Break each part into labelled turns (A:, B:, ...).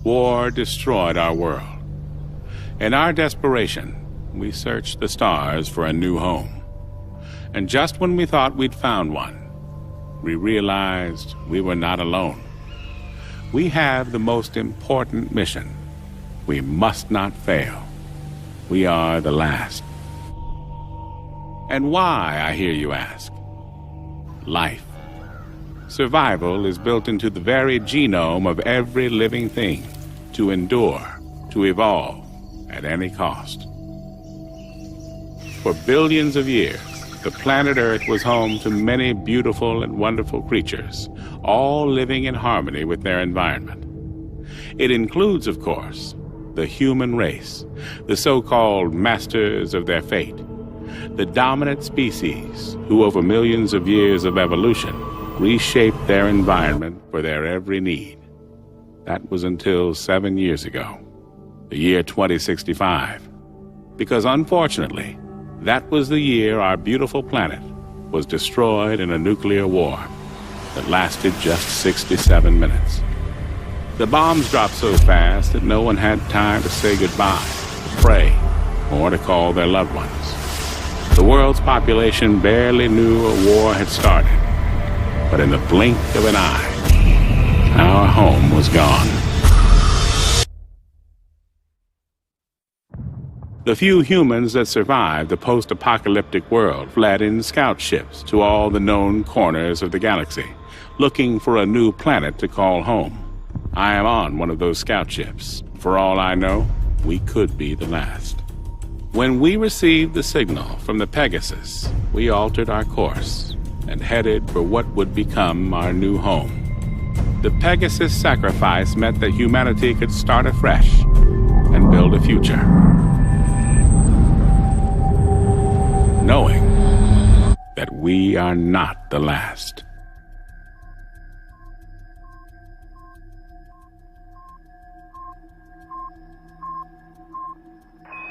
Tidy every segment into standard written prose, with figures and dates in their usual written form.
A: War destroyed our world. In our desperation, we searched the stars for a new home. And just when we thought we'd found one, we realized we were not alone. We have the most important mission. We must not fail. We are the last. And why, I hear you ask? Life. Survival is built into the very genome of every living thing, to endure, to evolve, at any cost. For billions of years, the planet Earth was home to many beautiful and wonderful creatures, all living in harmony with their environment. It includes, of course, the human race, the so-called masters of their fate, the dominant species who, over millions of years of evolution, reshaped their environment for their every need. That was until 7 years ago, the year 2065, because unfortunately, that was the year our beautiful planet was destroyed in a nuclear war that lasted just 67 minutes. The bombs dropped so fast that no one had time to say goodbye, to pray, or to call their loved ones. The world's population barely knew a war had started, but in the blink of an eye, our home was gone. The few humans that survived the post-apocalyptic world fled in scout ships to all the known corners of the galaxy, looking for a new planet to call home. I am on one of those scout ships. For all I know, we could be the last. When we received the signal from the Pegasus, we altered our course and headed for what would become our new home. The Pegasus sacrifice meant that humanity could start afresh and build a future, knowing that we are not the last.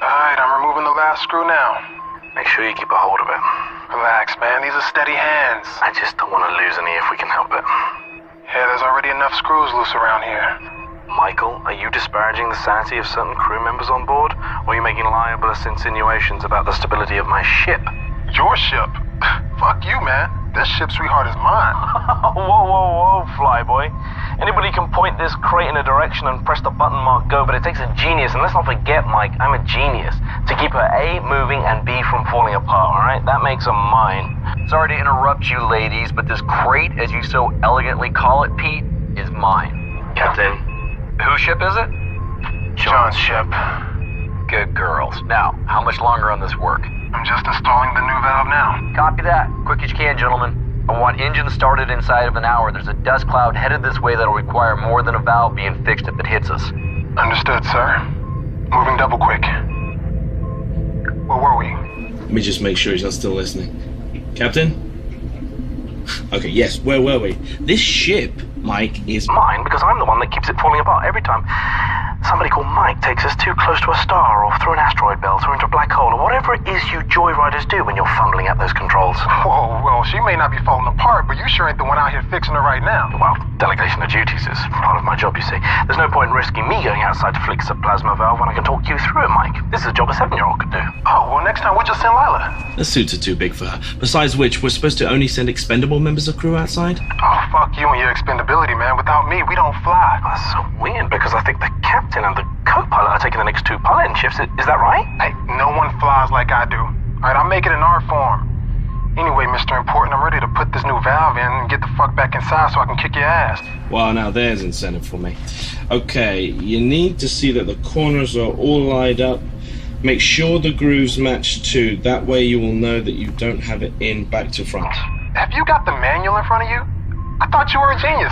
B: Alright, I'm removing the last screw now.
C: Make sure you keep a hold of it.
B: Relax, man. These are steady hands.
C: I just don't want to lose any if we can help it.
B: Yeah, there's already enough screws loose around here.
C: Michael, are you disparaging the sanity of certain crew members on board? Or are you making libelous insinuations about the stability of my ship?
B: Your ship? Fuck you, man. This ship, sweetheart, is mine.
C: Whoa, flyboy. Anybody can point this crate in a direction and press the button marked go, but it takes a genius, and let's not forget, Mike, I'm a genius, to keep her A moving and B from falling apart, alright? That makes her mine.
D: Sorry to interrupt you, ladies, but this crate, as you so elegantly call it, Pete, is mine.
C: Captain.
D: Whose ship is it?
B: John's ship.
D: Good girls. Now, how much longer on this work?
B: I'm just installing the new valve now.
D: Copy that. Quick as you can, gentlemen. I want engines started inside of an hour. There's a dust cloud headed this way that'll require more than a valve being fixed if it hits us.
B: Understood, sir. Moving double quick. Where were we?
E: Let me just make sure he's not still listening. Captain? Okay, yes, where were we? This ship, Mike, is
C: Mine, because I'm the one that keeps it falling apart every time somebody called Mike takes us too close to a star or through an asteroid belt or into a black hole or whatever it is you joyriders do when you're fumbling at those controls.
B: Whoa, well, she may not be falling apart, but you sure ain't the one out here fixing her right now.
C: Well, delegation of duties is part of my job, you see. There's no point in risking me going outside to fix a plasma valve when I can talk you through it, Mike. This is a job a 7-year-old could do.
B: Oh, well, next time we'll just send Lila.
E: the suits are too big for her. Besides which, we're supposed to only send expendable members of crew outside?
B: Oh, fuck you and your expendability, man. Without me, we don't fly.
C: That's so weird because I think the captain and the co-pilot are taking the next 2 piloting shifts. Is that right?
B: Hey, no one flies like I do. Alright, I'll make it in our form. Anyway, Mr. Important, I'm ready to put this new valve in and get the fuck back inside so I can kick your ass.
E: Well, now there's incentive for me. Okay, you need to see that the corners are all lined up. Make sure the grooves match too. That way you will know that you don't have it in back to front.
B: Have you got the manual in front of you? I thought you were a genius.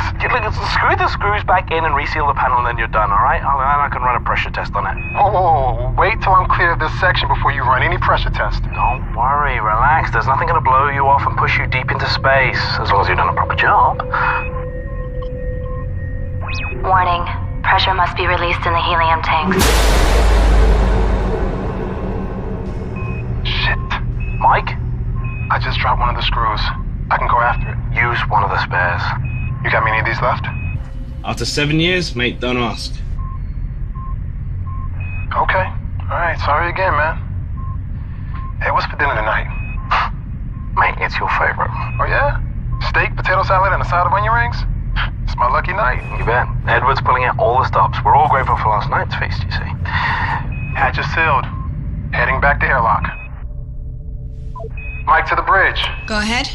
C: Screw the screws back in and reseal the panel and then you're done, alright? I can run a pressure test on it.
B: Whoa. Wait till I'm clear of this section before you run any pressure test.
C: Don't worry, relax. There's nothing gonna blow you off and push you deep into space, as long as you've done a proper job.
F: Warning. Pressure must be released in the helium tanks.
B: Shit.
C: Mike?
B: I just dropped one of the screws. I can go after it.
C: Use one of the spares.
B: You got many of these left?
E: After 7 years, mate, don't ask.
B: Okay. All right, sorry again, man. Hey, what's for dinner tonight?
C: Mate, it's your favorite.
B: Oh, yeah? Steak, potato salad, and a side of onion rings? It's my lucky night.
C: You bet. Edward's pulling out all the stops. We're all grateful for last night's feast, you see.
B: Hatch is sealed. Heading back to airlock. Mike to the bridge.
G: Go ahead.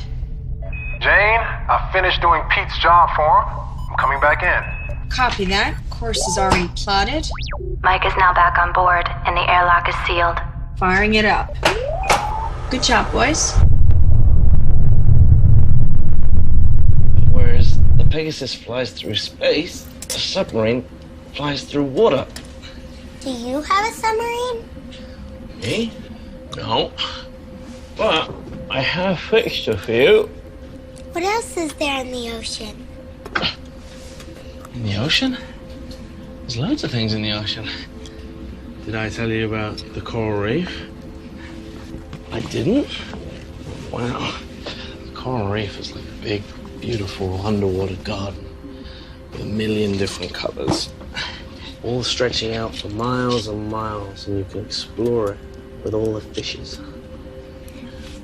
B: Jane, I finished doing Pete's job for him. I'm coming back in.
G: Copy that. Course is already plotted.
F: Mike is now back on board, and the airlock is sealed.
G: Firing it up. Good job, boys.
E: Whereas the Pegasus flies through space, the submarine flies through water.
H: Do you have a submarine?
E: Me? No. But I have a fixture for you.
H: What else is there in the ocean?
E: In the ocean? There's loads of things in the ocean. Did I tell you about the coral reef? I didn't? Wow. The coral reef is like a big, beautiful underwater garden with a million different colors, all stretching out for miles and miles, and you can explore it with all the fishes.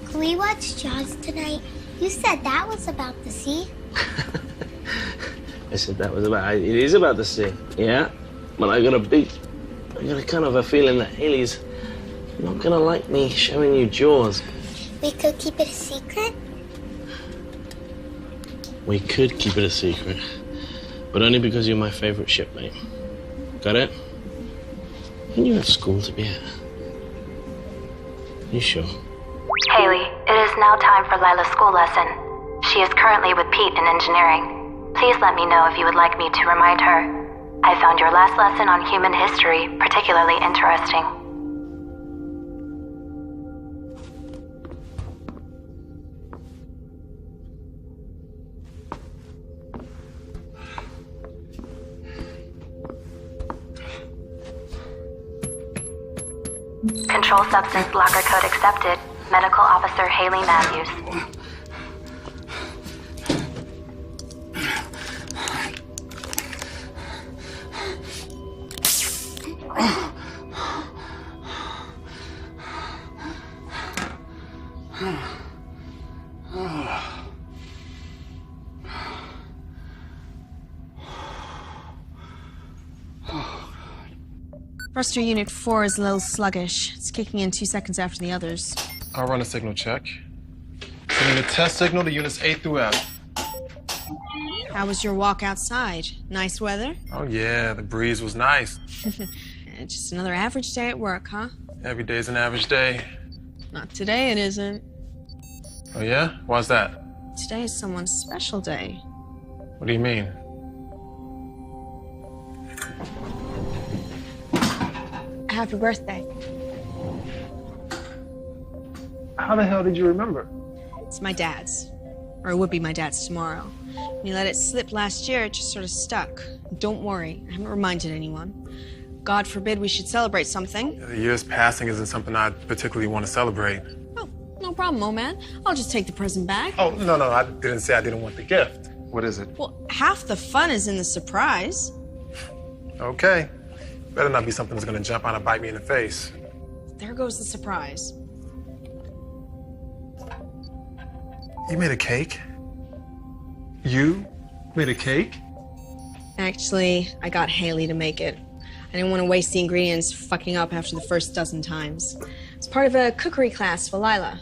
H: Can we watch Jaws tonight? You said that was about the sea.
E: I said that was about, it is about the sea, yeah? But I got a kind of a feeling that Haley's not gonna like me showing you Jaws.
H: We could keep it a secret.
E: We could keep it a secret, but only because you're my favorite shipmate. Got it? And you have school to be at. You sure?
F: Haley, it is now time for Lila's school lesson. She is currently with Pete in engineering. Please let me know if you would like me to remind her. I found your last lesson on human history particularly interesting. Control substance locker code accepted. Medical Officer Haley Matthews.
G: Thruster Unit 4 is a little sluggish. It's kicking in 2 seconds after the others.
B: I'll run a signal check. Sending a test signal to units A through F.
G: How was your walk outside? Nice weather?
B: Oh, yeah, the breeze was nice.
G: Just another average day at work, huh?
B: Every day's an average day.
G: Not today, it isn't.
B: Oh, yeah? Why's that?
G: Today is someone's special day.
B: What do you mean?
G: Happy birthday.
B: How the hell did you remember?
G: It's my dad's. Or it would be my dad's tomorrow. When you let it slip last year, it just sort of stuck. Don't worry, I haven't reminded anyone. God forbid we should celebrate something.
B: The year's passing isn't something I particularly want to celebrate.
G: Oh, no problem, old man. I'll just take the present back.
B: Oh, no, I didn't say I didn't want the gift. What is it?
G: Well, half the fun is in the surprise.
B: Okay. Better not be something that's gonna jump out and bite me in the face.
G: There goes the surprise.
B: You made a cake? You made a cake?
G: Actually, I got Haley to make it. I didn't want to waste the ingredients fucking up after the first dozen times. It's part of a cookery class for Lila.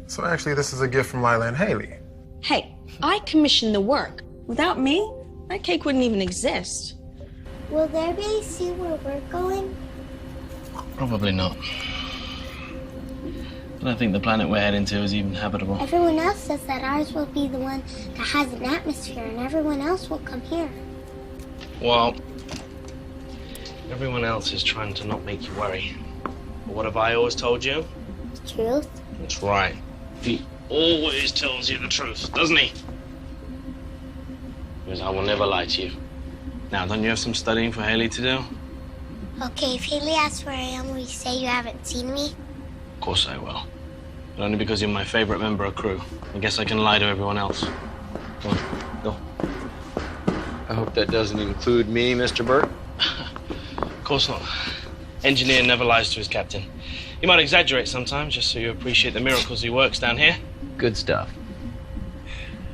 B: So actually, this is a gift from Lila and Haley.
G: Hey, I commissioned the work. Without me, that cake wouldn't even exist.
H: Will there be a sea where we're going?
E: Probably not. I don't think the planet we're heading to is even habitable.
H: Everyone else says that ours will be the one that has an atmosphere and everyone else will come here.
E: Well, everyone else is trying to not make you worry. But what have I always told you?
H: The truth?
E: That's right. He always tells you the truth, doesn't he? Because I will never lie to you. Now, don't you have some studying for Haley to do?
H: Okay, if Haley asks where I am, will you say you haven't seen me?
E: Of course I will. But only because you're my favorite member of crew. I guess I can lie to everyone else. Go on, go.
D: I hope that doesn't include me, Mr. Burt.
E: Of course not.
I: Engineer never lies to his captain. He might exaggerate sometimes, just so you appreciate the miracles he works down here.
D: Good stuff.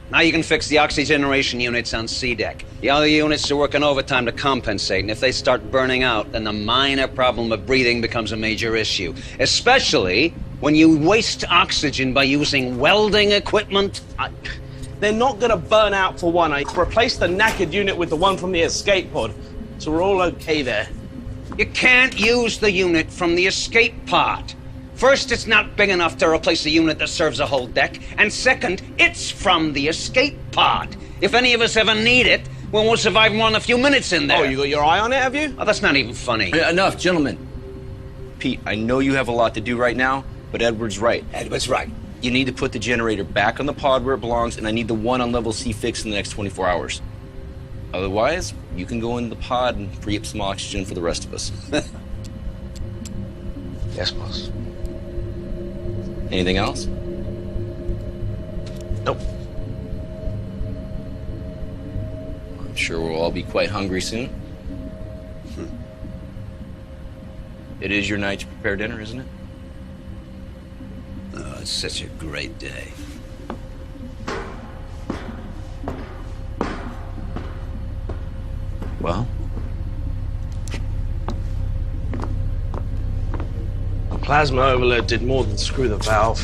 J: Now you can fix the oxygeneration units on C deck. The other units are working overtime to compensate, and if they start burning out, then the minor problem of breathing becomes a major issue. Especially when you waste oxygen by using welding equipment.
I: They're not gonna burn out for one. I replaced the knackered unit with the one from the escape pod, so we're all okay there.
J: You can't use the unit from the escape pod. First, it's not big enough to replace a unit that serves a whole deck, and second, it's from the escape pod. If any of us ever need it, well, we'll survive more than a few minutes in there.
I: Oh, you got your eye on it, have you?
J: Oh, that's not even funny.
K: Enough, gentlemen. Pete, I know you have a lot to do right now, but Edward's right.
J: Edward's right.
K: You need to put the generator back on the pod where it belongs, and I need the one on level C fixed in the next 24 hours. Otherwise, you can go into the pod and free up some oxygen for the rest of us.
I: Yes, boss.
K: Anything else?
I: Nope.
K: I'm sure we'll all be quite hungry soon. It is your night to prepare dinner, isn't it?
J: Oh, it's such a great day.
K: Well?
I: A plasma overload did more than screw the valve.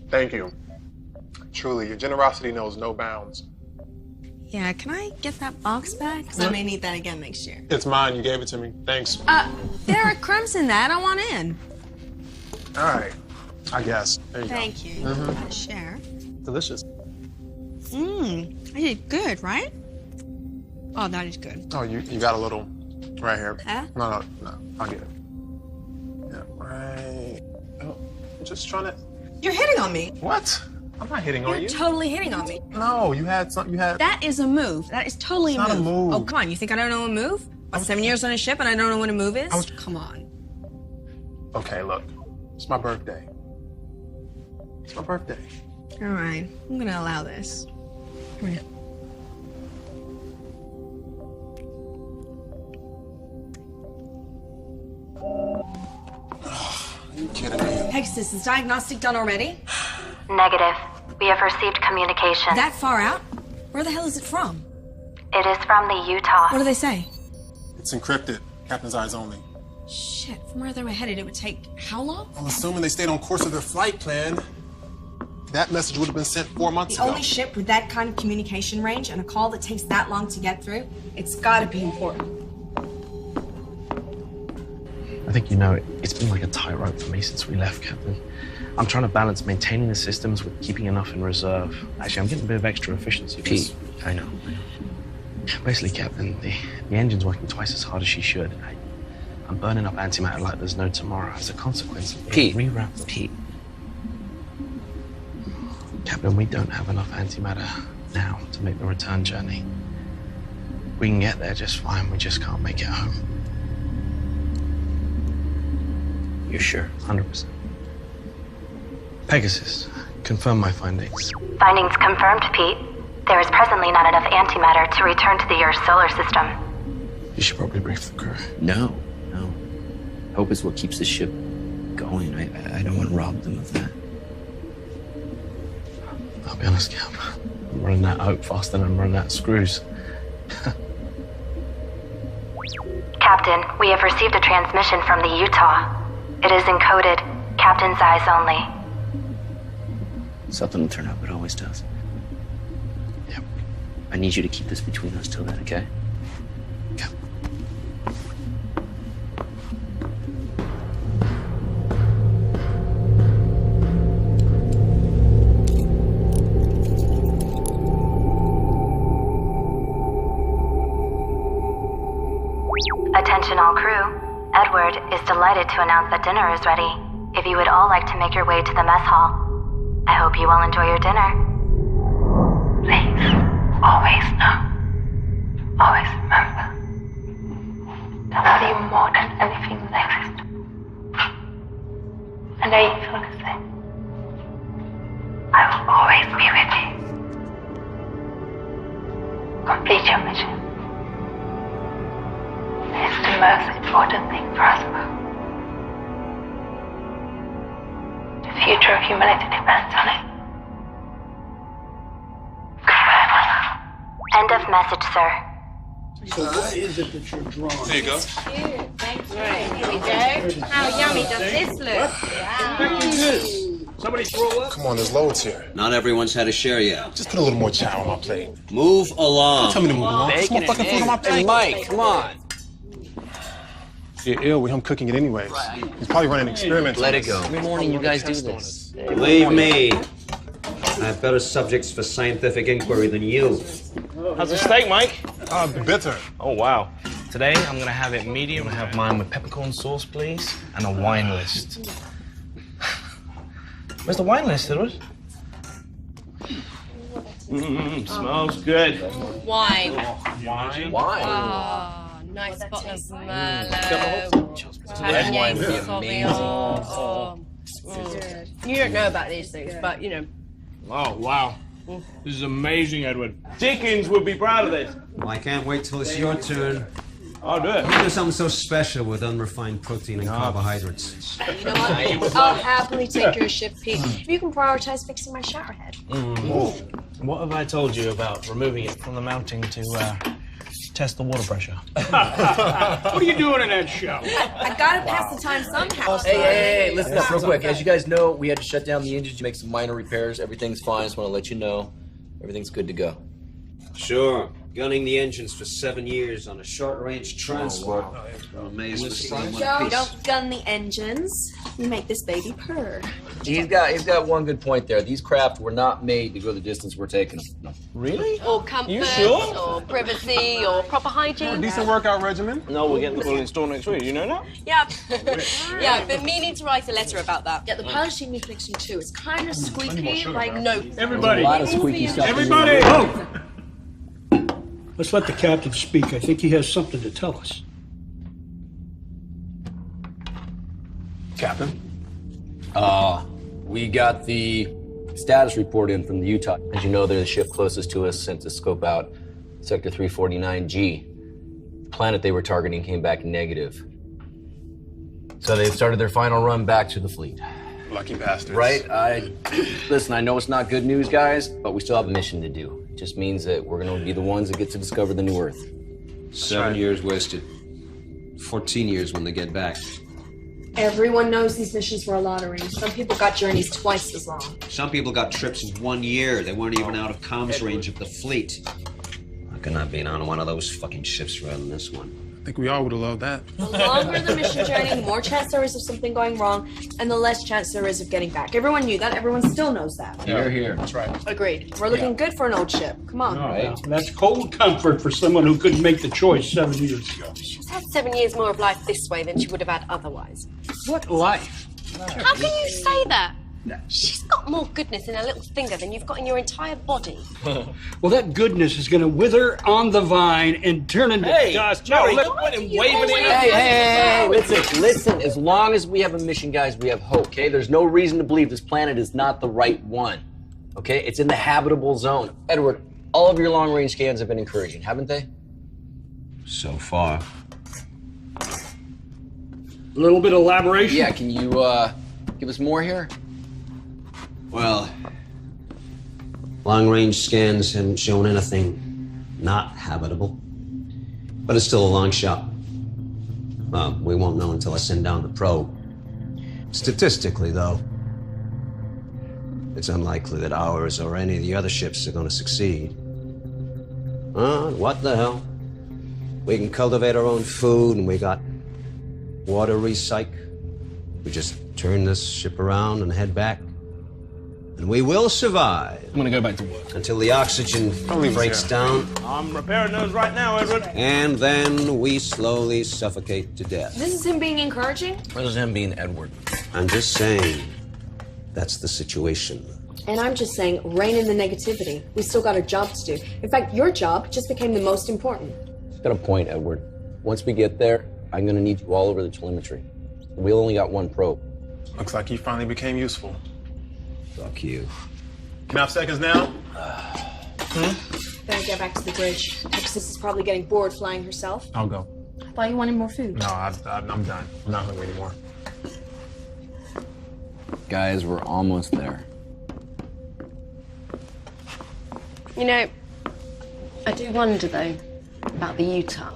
B: Thank you. Truly, your generosity knows no bounds.
G: Yeah, can I get that box back? Because I may need that again next year.
B: It's mine. You gave it to me. Thanks.
G: There are crumbs in that. I want in.
B: All right. I guess. There you
G: Thank
B: go.
G: you. Mm-hmm. Share.
B: Delicious.
G: I did good, right? Oh, that is good.
B: Oh, you got a little right here.
G: Huh?
B: No, I'll get it. Yeah, right. Oh, I'm just trying to.
G: You're hitting on me.
B: What? I'm not hitting on you.
G: You're totally hitting on me.
B: No, you had something. You had.
G: That is a move. That is totally
B: It's not a move.
G: Oh, come on. You think I don't know a move? About 7 years on a ship and I don't know what a move is? Come on.
B: Okay, look. It's my birthday. It's my birthday.
G: All right. I'm going to allow this. Come here.
B: Are you kidding me?
G: Pegasus, is diagnostic done already?
F: Negative. We have received communication.
G: That far out? Where the hell is it from?
F: It is from the Utah.
G: What do they say?
B: It's encrypted. Captain's eyes only.
G: Shit, from where they were headed, it would take how long?
B: I'm assuming they stayed on course of their flight plan. That message would have been sent 4 months
G: The
B: ago.
G: only ship with that kind of communication range and a call that takes that long to get through, it's gotta be important.
I: I think you know, it's been like a tightrope for me since we left, Captain. I'm trying to balance maintaining the systems with keeping enough in reserve. Actually, I'm getting a bit of extra efficiency.
K: Pete, I know.
I: Basically, Captain, the engine's working twice as hard as she should. I'm burning up antimatter like there's no tomorrow. As a consequence,
K: Pete,
I: Pete. Captain, we don't have enough antimatter now to make the return journey. We can get there just fine, we just can't make it home.
K: You're sure?
I: 100%. Pegasus, confirm my findings.
F: Findings confirmed, Pete. There is presently not enough antimatter to return to the Earth's solar system.
I: You should probably brief the crew.
K: No. Hope is what keeps the ship going. I don't want to rob them of that.
I: I'll be honest, Cap. I'm running out of hope faster than I'm running out of screws.
F: Captain, we have received a transmission from the Utah. It is encoded, Captain's eyes only.
K: Something will turn up, it always does.
I: Yep.
K: I need you to keep this between us till then, okay?
I: Cap.
F: Attention all crew. Edward is delighted to announce that dinner is ready. If you would all like to make your way to the mess hall, I hope you all enjoy your dinner.
L: Please, always know, always remember, I love you more than the most important thing for us both. The future of humanity depends on it. Goodbye, Mother.
F: End of message, sir.
M: So what is it that you're drawing?
N: There you go.
O: Cute. Thank you. Here we go. How yummy does this look? Wow.
M: Somebody throw up?
B: Come on, there's loads here.
J: Not everyone's had a share yet.
B: Just put a little more chow on my plate.
J: Move along.
B: Don't tell me to move along. Put some more fucking food on my plate.
P: Hey, Mike, come on.
B: You're ill with him cooking it anyways. He's probably running experiments.
P: Let it go. Every morning you guys do this.
J: Believe me, I have better subjects for scientific inquiry than you.
I: How's the steak, Mike?
B: Bitter.
I: Oh, wow. Today, I'm gonna have it medium. I'm gonna have mine with peppercorn sauce, please, and a wine list. Where's the wine list, Edward? Smells good.
O: Wine.
I: Wine?
O: Oh, nice bottle of Merlot.
I: Red wine would be
O: Sauvignon. You don't know about these things, but you know.
I: Oh, wow. This is amazing, Edward. Dickens would be proud of this.
J: Well, I can't wait till it's your turn.
I: I'll do it.
J: You do something so special with unrefined protein and carbohydrates.
G: You know what? I'll happily take your shift, Pete. If you can prioritize fixing my shower head.
I: What have I told you about removing it from the mounting to test the water pressure?
M: What are you doing in that show?
G: I gotta pass the time somehow.
P: Hey, listen up real quick. As you guys know, we had to shut down the engines to make some minor repairs. Everything's fine. Just want to let you know. Everything's good to go.
J: Sure. Gunning the engines for 7 years on a short-range transport. I'm amazed to see one
G: Joe,
J: piece.
G: don't gun the engines. You make this baby purr.
P: He's got one good point there. These craft were not made to go the distance we're taking them.
I: Really?
O: Or comfort,
I: You sure?
O: or privacy, or proper hygiene.
B: Decent workout regimen.
I: No, we're getting the full install next week. You know that?
O: Yeah. Yeah, but me need to write a letter about that.
G: Yeah, the polishing needs fixing too. It's kind of squeaky, like no.
M: Everybody.
P: A lot of squeaky stuff.
M: Everybody. Oh. Let's let the captain speak. I think he has something to tell us.
B: Captain.
P: We got the status report in from the Utah. As you know, they're the ship closest to us, sent to scope out Sector 349G. The planet they were targeting came back negative. So they've started their final run back to the fleet.
B: Lucky bastards.
P: Right? Listen, I know it's not good news, guys, but we still have a mission to do. It just means that we're going to be the ones that get to discover the new Earth.
J: 7 years wasted. 14 years when they get back.
G: Everyone knows these missions were a lottery. Some people got journeys twice as long.
J: Some people got trips in 1 year. They weren't even out of comms range of the fleet. I could not be on one of those fucking ships rather than this one.
B: I think we all would have loved that.
G: The longer the mission journey, the more chance there is of something going wrong, and the less chance there is of getting back. Everyone knew that. Everyone still knows that.
P: Here.
B: That's right.
G: Agreed. We're looking good for an old ship. Come on.
P: Right.
M: That's cold comfort for someone who couldn't make the choice 7 years ago.
O: She's had 7 years more of life this way than she would have had otherwise.
M: What life?
O: How can you say that? She's got more goodness in her little finger than you've got in your entire body.
M: Well, that goodness is going to wither on the vine and turn into dust.
I: Joe, look at him waving it.
P: Hey, listen. As long as we have a mission, guys, we have hope, okay? There's no reason to believe this planet is not the right one, okay? It's in the habitable zone. Edward, all of your long-range scans have been encouraging, haven't they?
J: So far.
M: A little bit of elaboration?
P: Yeah, can you give us more here?
J: Well, long-range scans haven't shown anything not habitable. But it's still a long shot. We won't know until I send down the probe. Statistically, though, it's unlikely that ours or any of the other ships are going to succeed. What the hell? We can cultivate our own food, and we got water recyc. We just turn this ship around and head back. And we will survive.
I: I'm gonna go back to work.
J: Until the oxygen breaks down.
I: I'm repairing those right now, Edward.
J: And then we slowly suffocate to death.
G: This is him being encouraging?
P: This is him being Edward.
J: I'm just saying, that's the situation.
G: And I'm just saying, rein in the negativity. We still got a job to do. In fact, your job just became the most important.
P: Got a point, Edward. Once we get there, I'm gonna need you all over the telemetry. We only got one probe.
B: Looks like you finally became useful.
J: Fuck you.
B: Can I have seconds now?
G: Better get back to the bridge. Texas is probably getting bored flying herself.
I: I'll go.
G: I thought you wanted more food.
I: No, I'm done. I'm not hungry anymore.
P: Guys, we're almost there.
N: You know, I do wonder, though, about the Utah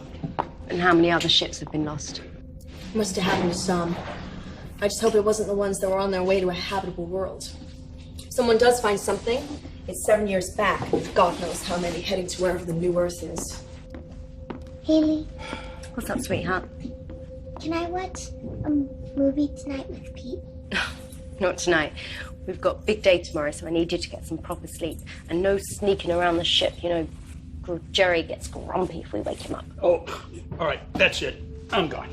N: and how many other ships have been lost.
G: Must have happened to some. I just hope it wasn't the ones that were on their way to a habitable world. If someone does find something, it's 7 years back. God knows how many heading to wherever the new Earth is.
H: Haley,
N: What's up, sweetheart?
H: can I watch a movie tonight with Pete?
N: Not tonight. We've got a big day tomorrow, so I need you to get some proper sleep. And no sneaking around the ship. You know, Jerry gets grumpy if we wake him up.
M: Oh, all right, that's it. I'm gone.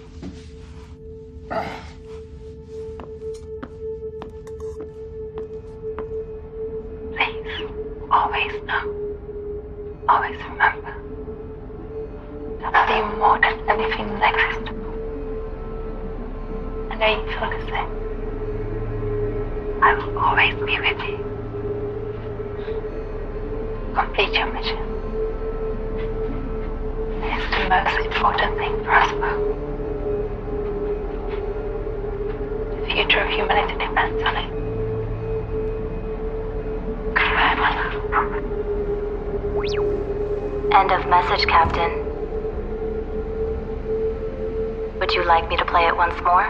L: Please, always know, always remember, that I love you more than anything that exists. I know you feel the same. I will always be with you. Complete your mission. It's the most important thing for us both. The future of humanity depends on it. Goodbye, my love.
F: End of message, Captain. Would you like me to play it once more?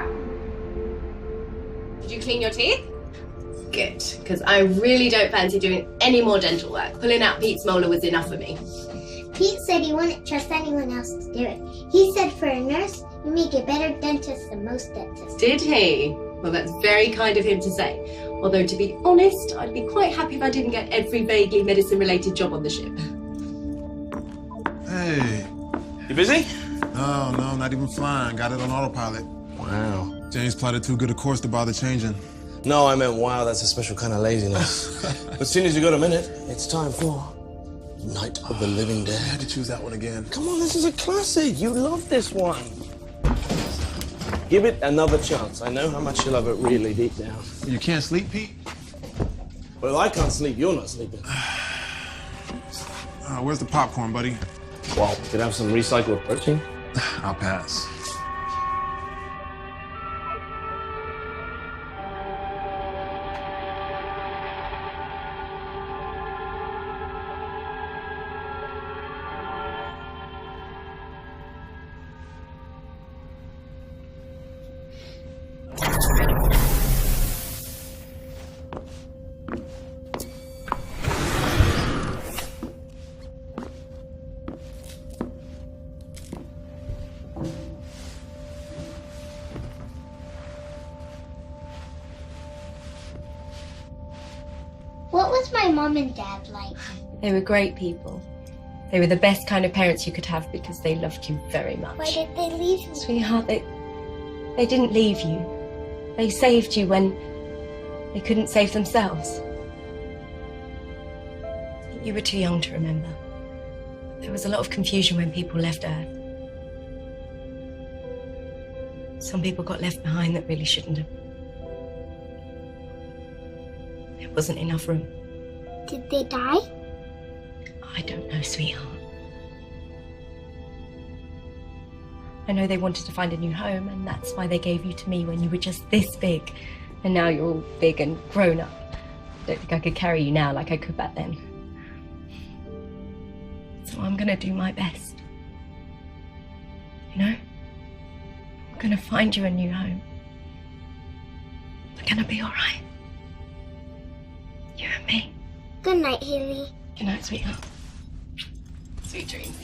N: Did you clean your teeth? Good, because I really don't fancy doing any more dental work. Pulling out Pete's molar was enough for me.
H: Pete said he wouldn't trust anyone else to do it. He said for a nurse, you make a better dentist than most dentists.
N: Did he? Well, that's very kind of him to say. Although, to be honest, I'd be quite happy if I didn't get every vaguely medicine-related job on the ship.
Q: Hey.
K: You busy?
Q: No, not even flying. Got it on autopilot.
K: Wow.
Q: James plotted too good a course to bother changing.
I: No, I meant, wow, that's a special kind of laziness. But as soon as you got a minute, it's time for Night of the Living Dead.
Q: I had to choose that one again.
I: Come on, this is a classic. You love this one. Give it another chance. I know how much you love it really deep down.
Q: You can't sleep, Pete?
I: Well, I can't sleep. You're not sleeping.
Q: Where's the popcorn, buddy?
I: Well, could I have some recycled protein?
Q: I'll pass.
H: What was my mom and dad like?
N: They were great people. They were the best kind of parents you could have because they loved you very much.
H: Why did they leave me?
N: Sweetheart, they didn't leave you. They saved you when they couldn't save themselves. You were too young to remember. There was a lot of confusion when people left Earth. Some people got left behind that really shouldn't have. There wasn't enough room.
H: Did they die?
N: I don't know, sweetheart. I know they wanted to find a new home, and that's why they gave you to me when you were just this big. And now you're all big and grown up. I don't think I could carry you now like I could back then. So I'm gonna do my best. You know? I'm gonna find you a new home. We're gonna be all right. You and me.
H: Good night, Haley.
N: Good night, sweetheart. Sweet dreams.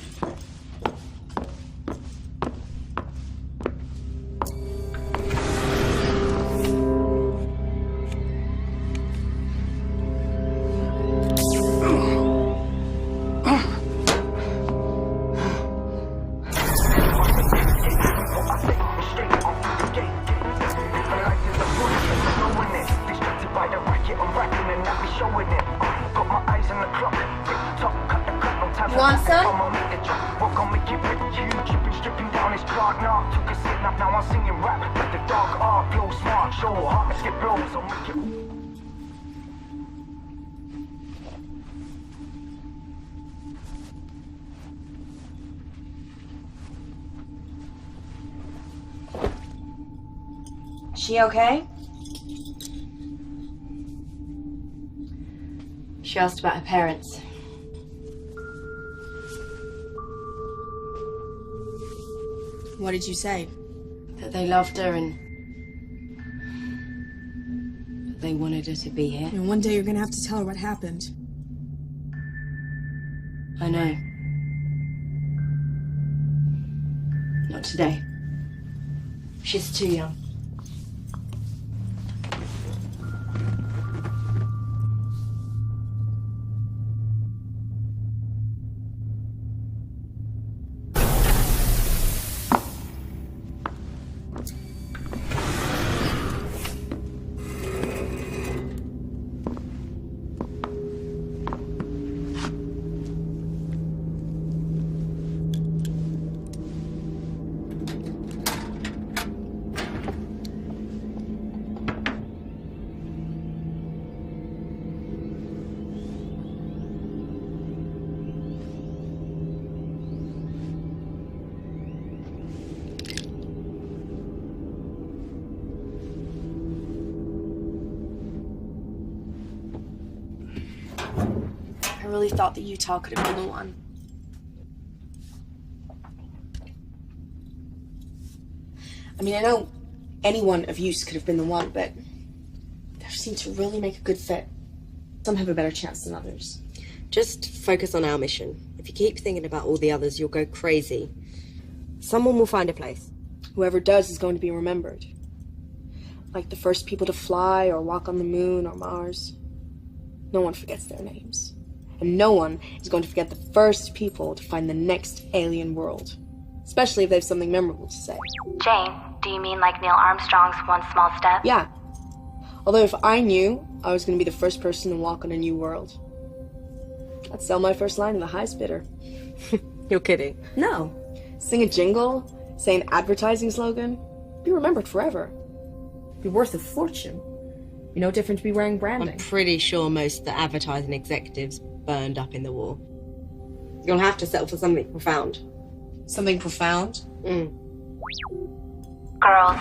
G: You want some? She okay? She asked about her parents. What did you say? That they loved her and that they wanted her to be here.
R: And one day you're gonna have to tell her what happened.
G: I know. Not today. She's too young. I really thought that Utah could have been the one. I mean, I know any one of yous could have been the one, but they seem to really make a good fit. Some have a better chance than others.
N: Just focus on our mission. If you keep thinking about all the others, you'll go crazy. Someone will find a place.
G: Whoever does is going to be remembered. Like the first people to fly or walk on the moon or Mars. No one forgets their names. And no one is going to forget the first people to find the next alien world. Especially if they have something memorable to say.
F: Jane, do you mean like Neil Armstrong's one small step?
G: Yeah. Although if I knew I was going to be the first person to walk on a new world, I'd sell my first line to the highest bidder.
N: You're kidding.
G: No. Sing a jingle, say an advertising slogan, be remembered forever. Be worth a fortune. Be no different to be wearing branding.
N: I'm pretty sure most of the advertising executives burned up in the war. You'll have to settle for something profound.
G: Something profound?
F: Girls,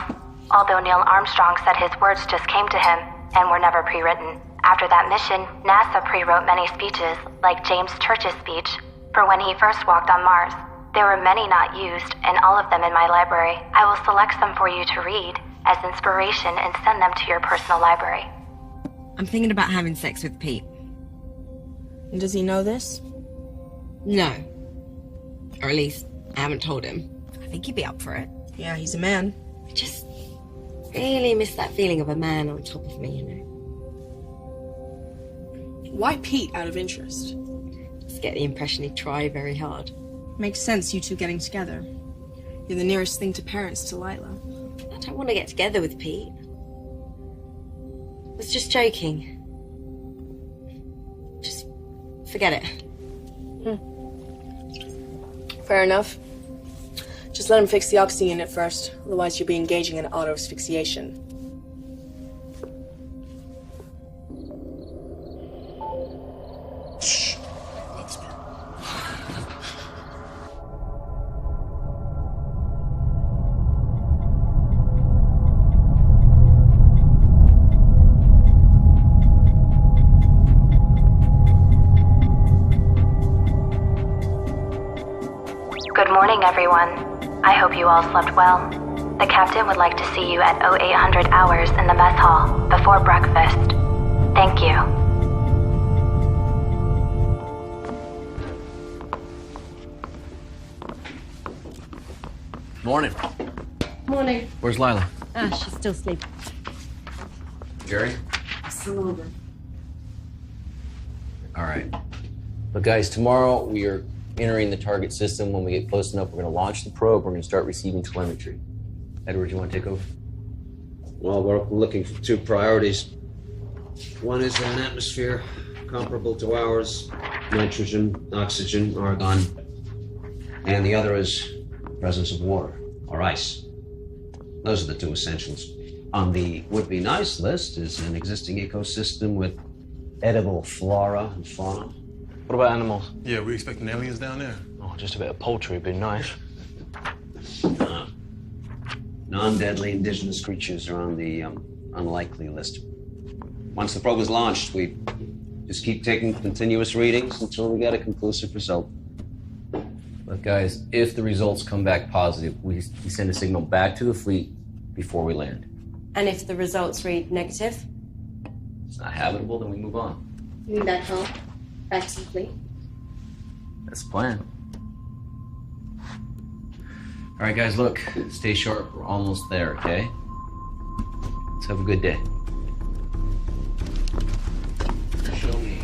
F: although Neil Armstrong said his words just came to him and were never pre-written, after that mission, NASA pre-wrote many speeches, like James Church's speech, for when he first walked on Mars. There were many not used, and all of them in my library. I will select some for you to read as inspiration and send them to your personal library.
N: I'm thinking about having sex with Pete.
G: And does he know this?
N: No. Or at least, I haven't told him. I think he'd be up for it.
G: Yeah, he's a man.
N: I just really miss that feeling of a man on top of me, you know.
G: Why Pete, out of interest?
N: Just get the impression he'd try very hard.
G: Makes sense, you two getting together. You're the nearest thing to parents to Lila.
N: I don't want to get together with Pete. I was just joking. Just forget it.
G: Fair enough. Just let him fix the oxy unit first, otherwise you'll be engaging in auto asphyxiation.
Q: Shh.
F: Good morning, everyone. I hope you all slept well. The captain would like to see you at 0800 hours in the mess hall before breakfast. Thank you.
P: Morning.
N: Morning.
P: Where's Lila?
N: She's still sleeping.
P: Jerry?
N: Still over.
P: All right. But guys, tomorrow we are entering the target system. When we get close enough, we're going to launch the probe. We're going to start receiving telemetry. Edward, you want to take over?
J: Well, we're looking for two priorities. One is an atmosphere comparable to ours, nitrogen, oxygen, argon. And the other is presence of water or ice. Those are the two essentials. On the would-be nice list is an existing ecosystem with edible flora and fauna.
I: What about animals?
Q: Yeah, we expecting aliens down there.
I: Oh, just a bit of poultry would be nice.
J: Non-deadly indigenous creatures are on the unlikely list. Once the probe is launched, we just keep taking continuous readings until we get a conclusive result.
P: But guys, if the results come back positive, we send a signal back to the fleet before we land.
N: And if the results read negative?
P: It's not habitable, then we move on.
N: You mean back home? Back to the fleet?
P: That's the plan. All right, guys, look, stay sharp. We're almost there, okay? Let's have a good day. Show me.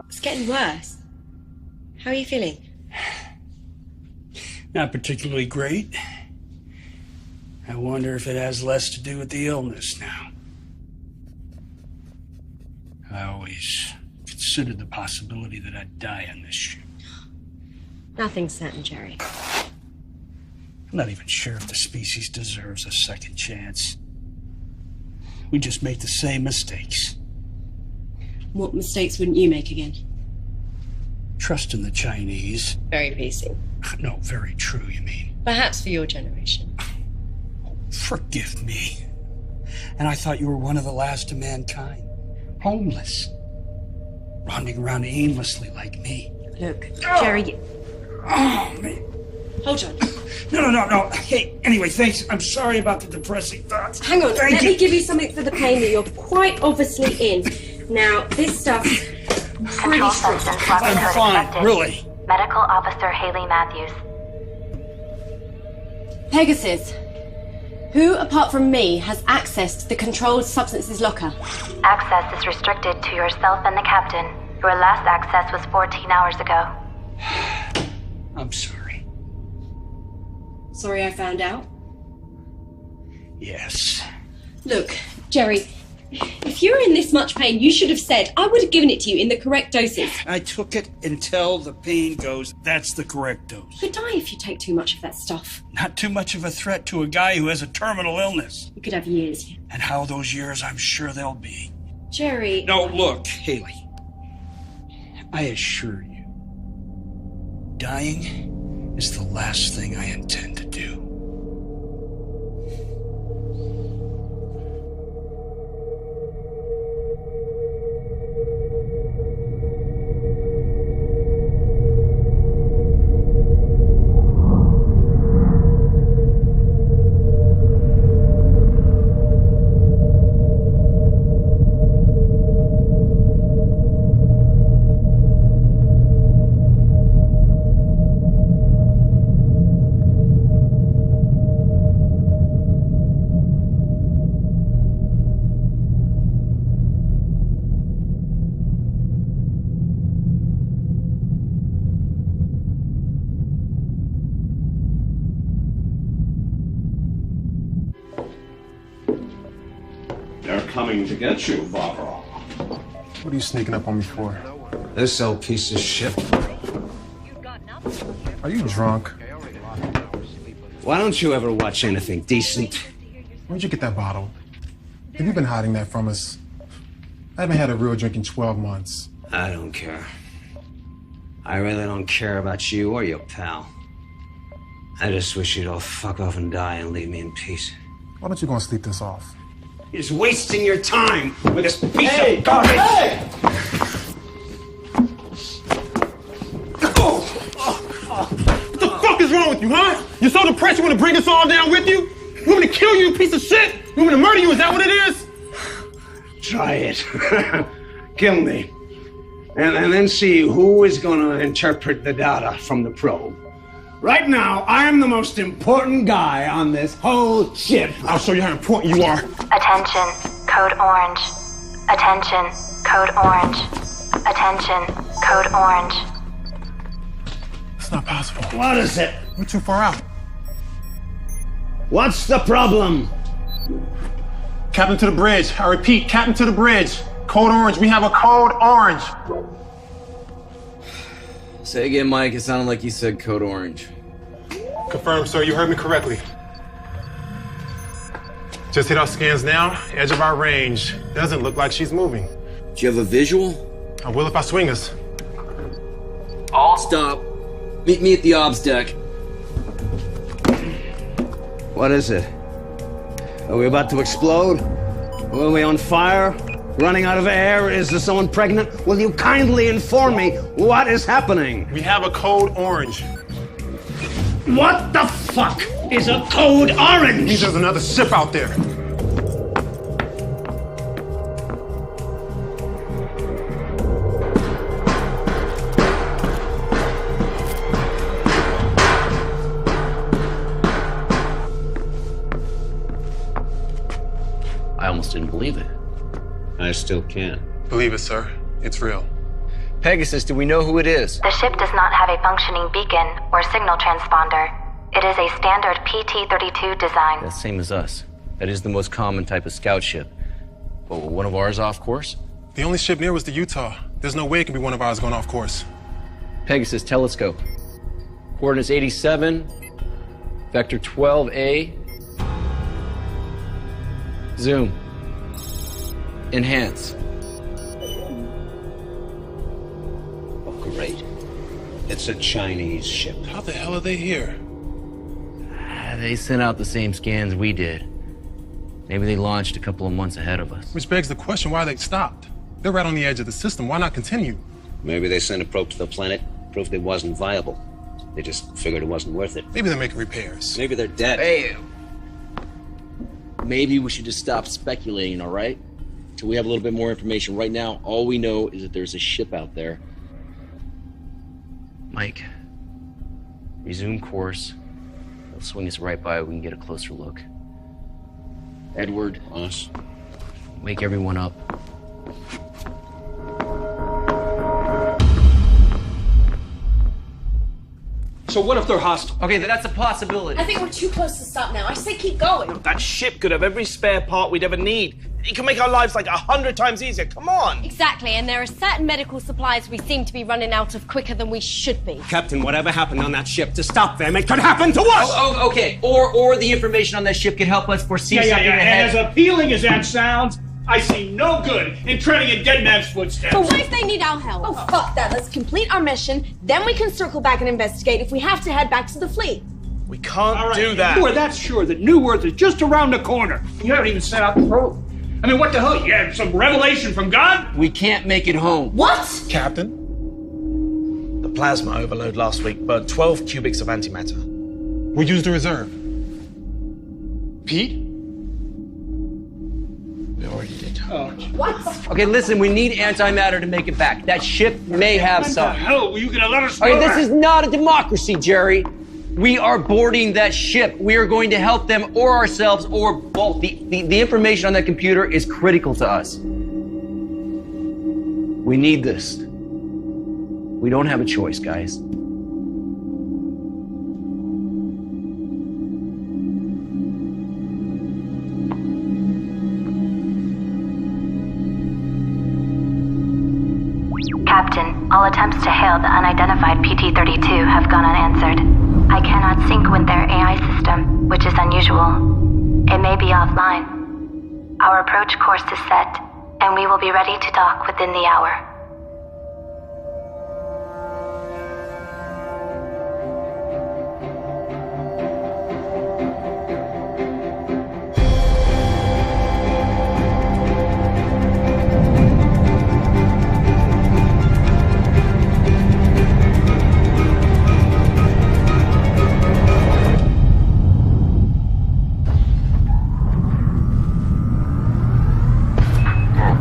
N: It's getting worse. How are you feeling?
M: Not particularly great. I wonder if it has less to do with the illness now. I always considered the possibility that I'd die on this ship.
N: Nothing's certain, Jerry.
M: I'm not even sure if the species deserves a second chance. We just make the same mistakes.
N: What mistakes wouldn't you make again?
M: Trust in the Chinese.
N: Very PC.
M: No, very true, you mean.
N: Perhaps for your generation.
M: Forgive me. And I thought you were one of the last of mankind. Homeless. Wandering around aimlessly like me.
N: Look, Jerry...
M: Oh, man.
N: Hold on.
M: No. Hey, anyway, thanks. I'm sorry about the depressing thoughts.
N: Hang on,
M: Thank
N: let
M: you.
N: me give you something for the pain that you're quite obviously in. Now, this stuff's pretty
F: Control
N: strong.
F: substance level
M: I'm
F: to
M: fine,
F: expected.
M: really.
F: Medical Officer Haley Matthews.
N: Pegasus, who apart from me has access to the controlled substances locker?
F: Access is restricted to yourself and the captain. Your last access was 14 hours ago.
M: I'm sorry.
N: Sorry I found out.
M: Yes.
N: Look, Jerry, if you're in this much pain, you should have said. I would have given it to you in the correct doses.
M: I took it until the pain goes. That's the correct dose.
N: You could die if you take too much of that stuff.
M: Not too much of a threat to a guy who has a terminal illness.
N: You could have years.
M: And how those years, I'm sure they'll be.
N: Jerry...
M: No, look, Haley. I assure you, dying is the last thing I intend to do.
E: coming to get you, Barbara.
Q: What are you sneaking up on me for?
J: This old piece of shit.
Q: Are you drunk?
J: Why don't you ever watch anything decent?
Q: Where'd you get that bottle? Have you been hiding that from us? I haven't had a real drink in 12 months.
J: I don't care. I really don't care about you or your pal. I just wish you'd all fuck off and die and leave me in peace.
Q: Why don't you go and sleep this off?
J: You're just wasting your time with this piece of garbage.
Q: Hey!
B: What the fuck is wrong with you, huh? You're so depressed you want to bring us all down with you? You want me to kill you, you piece of shit? You want me to murder you? Is that what it is?
J: Try it. Kill me. And then see who is going to interpret the data from the probe. Right now, I am the most important guy on this whole ship.
B: I'll show you how important you are.
F: Attention, code orange. Attention, code orange. Attention, code orange.
Q: It's not possible.
J: What is it?
Q: We're too far out.
J: What's the problem?
Q: Captain to the bridge. I repeat, Captain to the bridge. Code orange. We have a code orange.
P: Say again, Mike. It sounded like you said code orange.
Q: Confirmed, sir. You heard me correctly. Just hit our scans now. Edge of our range. Doesn't look like she's moving.
P: Do you have a visual?
Q: I will if I swing us.
P: All stop. Meet me at the obs deck.
J: What is it? Are we about to explode? Are we on fire? Running out of air? Is there someone pregnant? Will you kindly inform me what is happening?
Q: We have a code orange.
J: What the fuck is a code orange?
Q: Means there's another ship out there.
P: I almost didn't believe it.
J: I still can't.
Q: Believe it, sir. It's real.
P: Pegasus, do we know who it is?
F: The ship does not have a functioning beacon or signal transponder. It is a standard PT-32 design.
P: That's same as us. That is the most common type of scout ship. But will one of ours off course?
Q: The only ship near was the Utah. There's no way it can be one of ours going off course.
P: Pegasus telescope. Coordinates 87, vector 12A. Zoom. Enhance.
J: Oh, great. It's a Chinese ship.
Q: How the hell are they here?
P: They sent out the same scans we did. Maybe they launched a couple of months ahead of us.
Q: Which begs the question why they stopped. They're right on the edge of the system. Why not continue?
J: Maybe they sent a probe to the planet, proved it wasn't viable. They just figured it wasn't worth it.
Q: Maybe they're making repairs.
J: Maybe they're dead.
P: Hey! Maybe we should just stop speculating, all right? Till we have a little bit more information. Right now, all we know is that there's a ship out there. Mike, resume course. They'll swing us right by. We can get a closer look. Edward,
J: us.
P: Wake everyone up.
S: So what if they're hostile?
P: Okay, that's a possibility.
G: I think we're too close to stop now. I say keep going.
S: That ship could have every spare part we'd ever need. It can make our lives like 100 times easier. Come on!
N: Exactly, and there are certain medical supplies we seem to be running out of quicker than we should be.
S: Captain, whatever happened on that ship, to stop them, it could happen to us!
P: Oh, okay. Or the information on that ship could help us foresee something ahead.
T: And as appealing as that sounds, I see no good in treading in dead man's footsteps.
G: But what if they need our help? Oh, fuck that. Let's complete our mission, then we can circle back and investigate if we have to head back to the fleet.
S: We can't do that.
T: You are that sure that New Earth is just around the corner. You haven't even sent out the probe. I mean, what the hell? You had some revelation from God?
P: We can't make it home.
G: What?
Q: Captain?
S: The plasma overload last week burned 12 cubics of antimatter.
Q: We used the reserve. Pete?
S: We already did.
G: What?
P: Okay, listen, we need antimatter to make it back. That ship may have some.
T: What the hell? Were you gonna let us
P: Okay,
T: know
P: this is not a democracy, Jerry. We are boarding that ship. We are going to help them or ourselves or both. The information on that computer is critical to us. We need this. We don't have a choice, guys.
F: Captain, all attempts to hail the unidentified PT-32 have gone unanswered. I cannot sync with their AI system, which is unusual. It may be offline. Our approach course is set, and we will be ready to dock within the hour.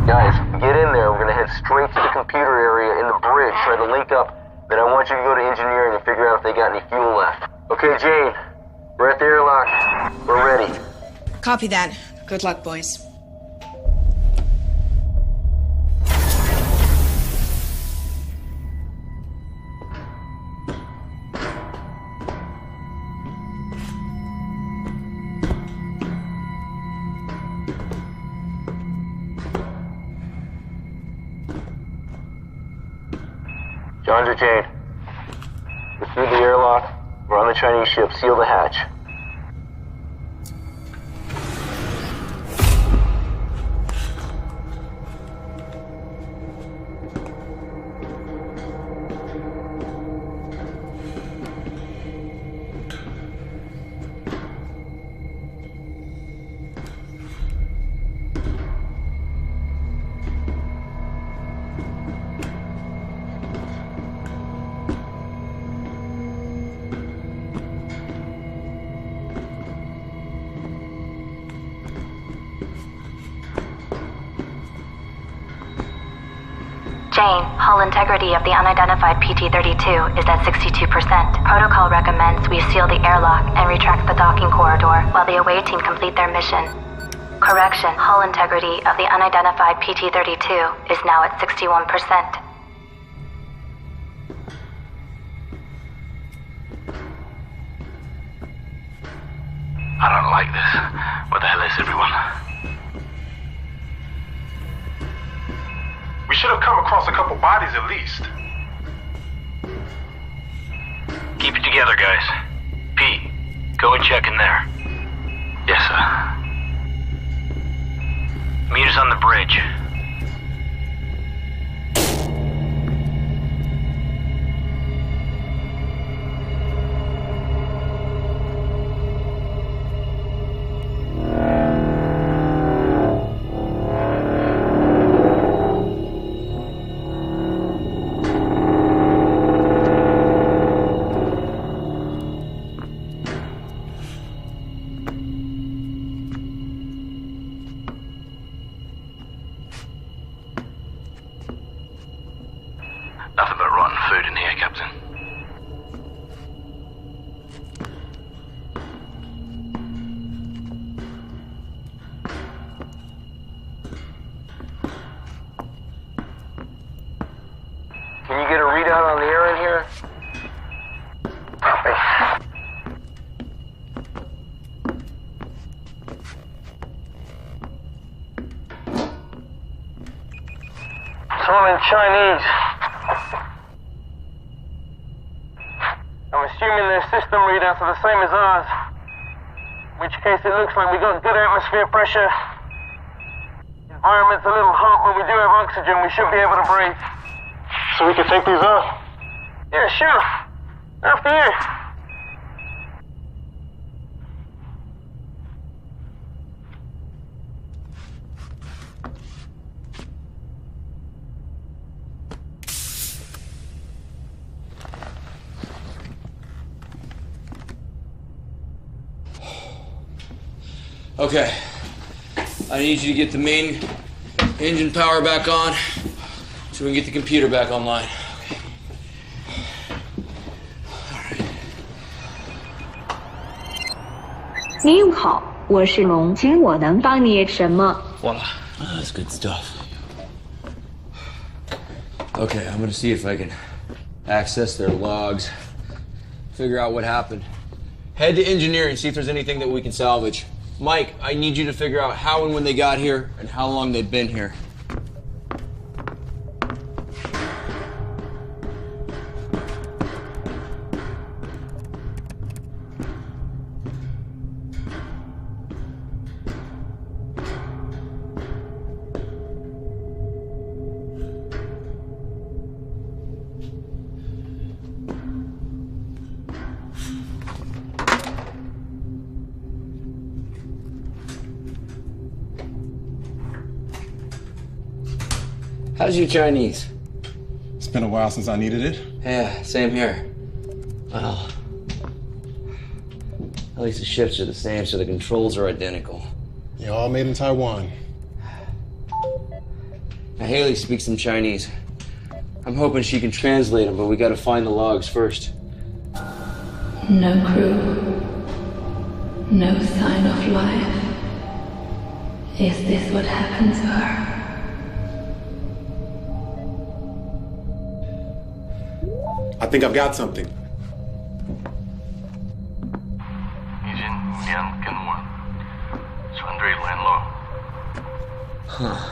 C: Guys, get in there. We're gonna head straight to the computer area in the bridge, try to link up. Then I want you to go to engineering and figure out if they got any fuel left. Okay, Jane, we're at the airlock. We're ready.
R: Copy that. Good luck, boys.
C: John to Jane. We're through the airlock. We're on the Chinese ship. Seal the hatch.
F: Jane, hull integrity of the unidentified PT-32 is at 62%. Protocol recommends we seal the airlock and retract the docking corridor while the away team complete their mission. Correction, hull integrity of the unidentified PT-32 is now at 61%.
C: I don't like this. Where the hell is everyone?
B: We should have come across a couple bodies at least.
C: Keep it together, guys. Pete, go and check in there. Yes, sir. Meet us on the bridge. Nothing but rotten food in here, Captain. Can you get a readout on the air in here? Copy. Someone in Chinese. I'm assuming their system readouts are the same as ours. In which case it looks like we got good atmosphere pressure. Environment's a little hot, but we do have oxygen. We should be able to breathe. So we can take these off? Yeah, sure. After you.
K: Okay. I need you to get the main engine power back on so we can get the computer back online. Voila. That's good stuff. Okay, I'm gonna see if I can access their logs, figure out what happened. Head to engineering, see if there's anything that we can salvage. Mike, I need you to figure out how and when they got here and how long they've been here. How's your Chinese?
Q: It's been a while since I needed it.
K: Yeah, same here. Well, at least the shifts are the same, so the controls are identical.
Q: You're all made in Taiwan.
K: Now, Haley speaks some Chinese. I'm hoping she can translate them, but we gotta find the logs first.
L: No crew. No sign of life. Is this what happened to her?
Q: I think I've got something.
K: Huh.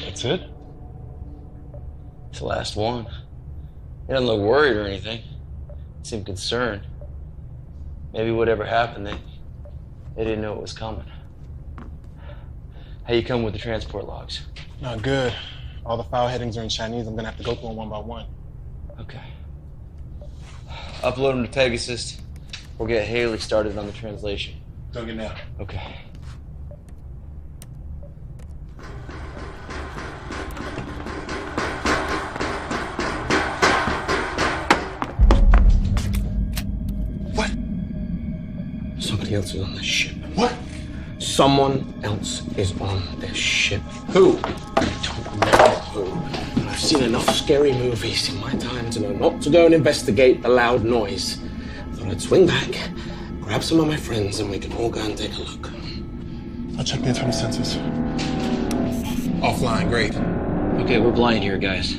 Q: That's it?
K: It's the last one. He doesn't look worried or anything. He seemed concerned. Maybe whatever happened, they didn't know it was coming. How you come with the transport logs?
Q: Not good. All the file headings are in Chinese. I'm gonna have to go through them one by one.
K: Okay. Upload them to Pegasus. We'll get Haley started on the translation.
Q: Doing it now.
K: Okay.
I: Somebody else is on this ship.
Q: What?
I: Someone else is on this ship.
K: Who?
I: I don't know who. And I've seen enough scary movies in my time to know not to go and investigate the loud noise. I thought I'd swing back, grab some of my friends, and we can all go and take a look.
Q: I'll check the internal sensors. Offline, great.
K: Okay, we're blind here, guys.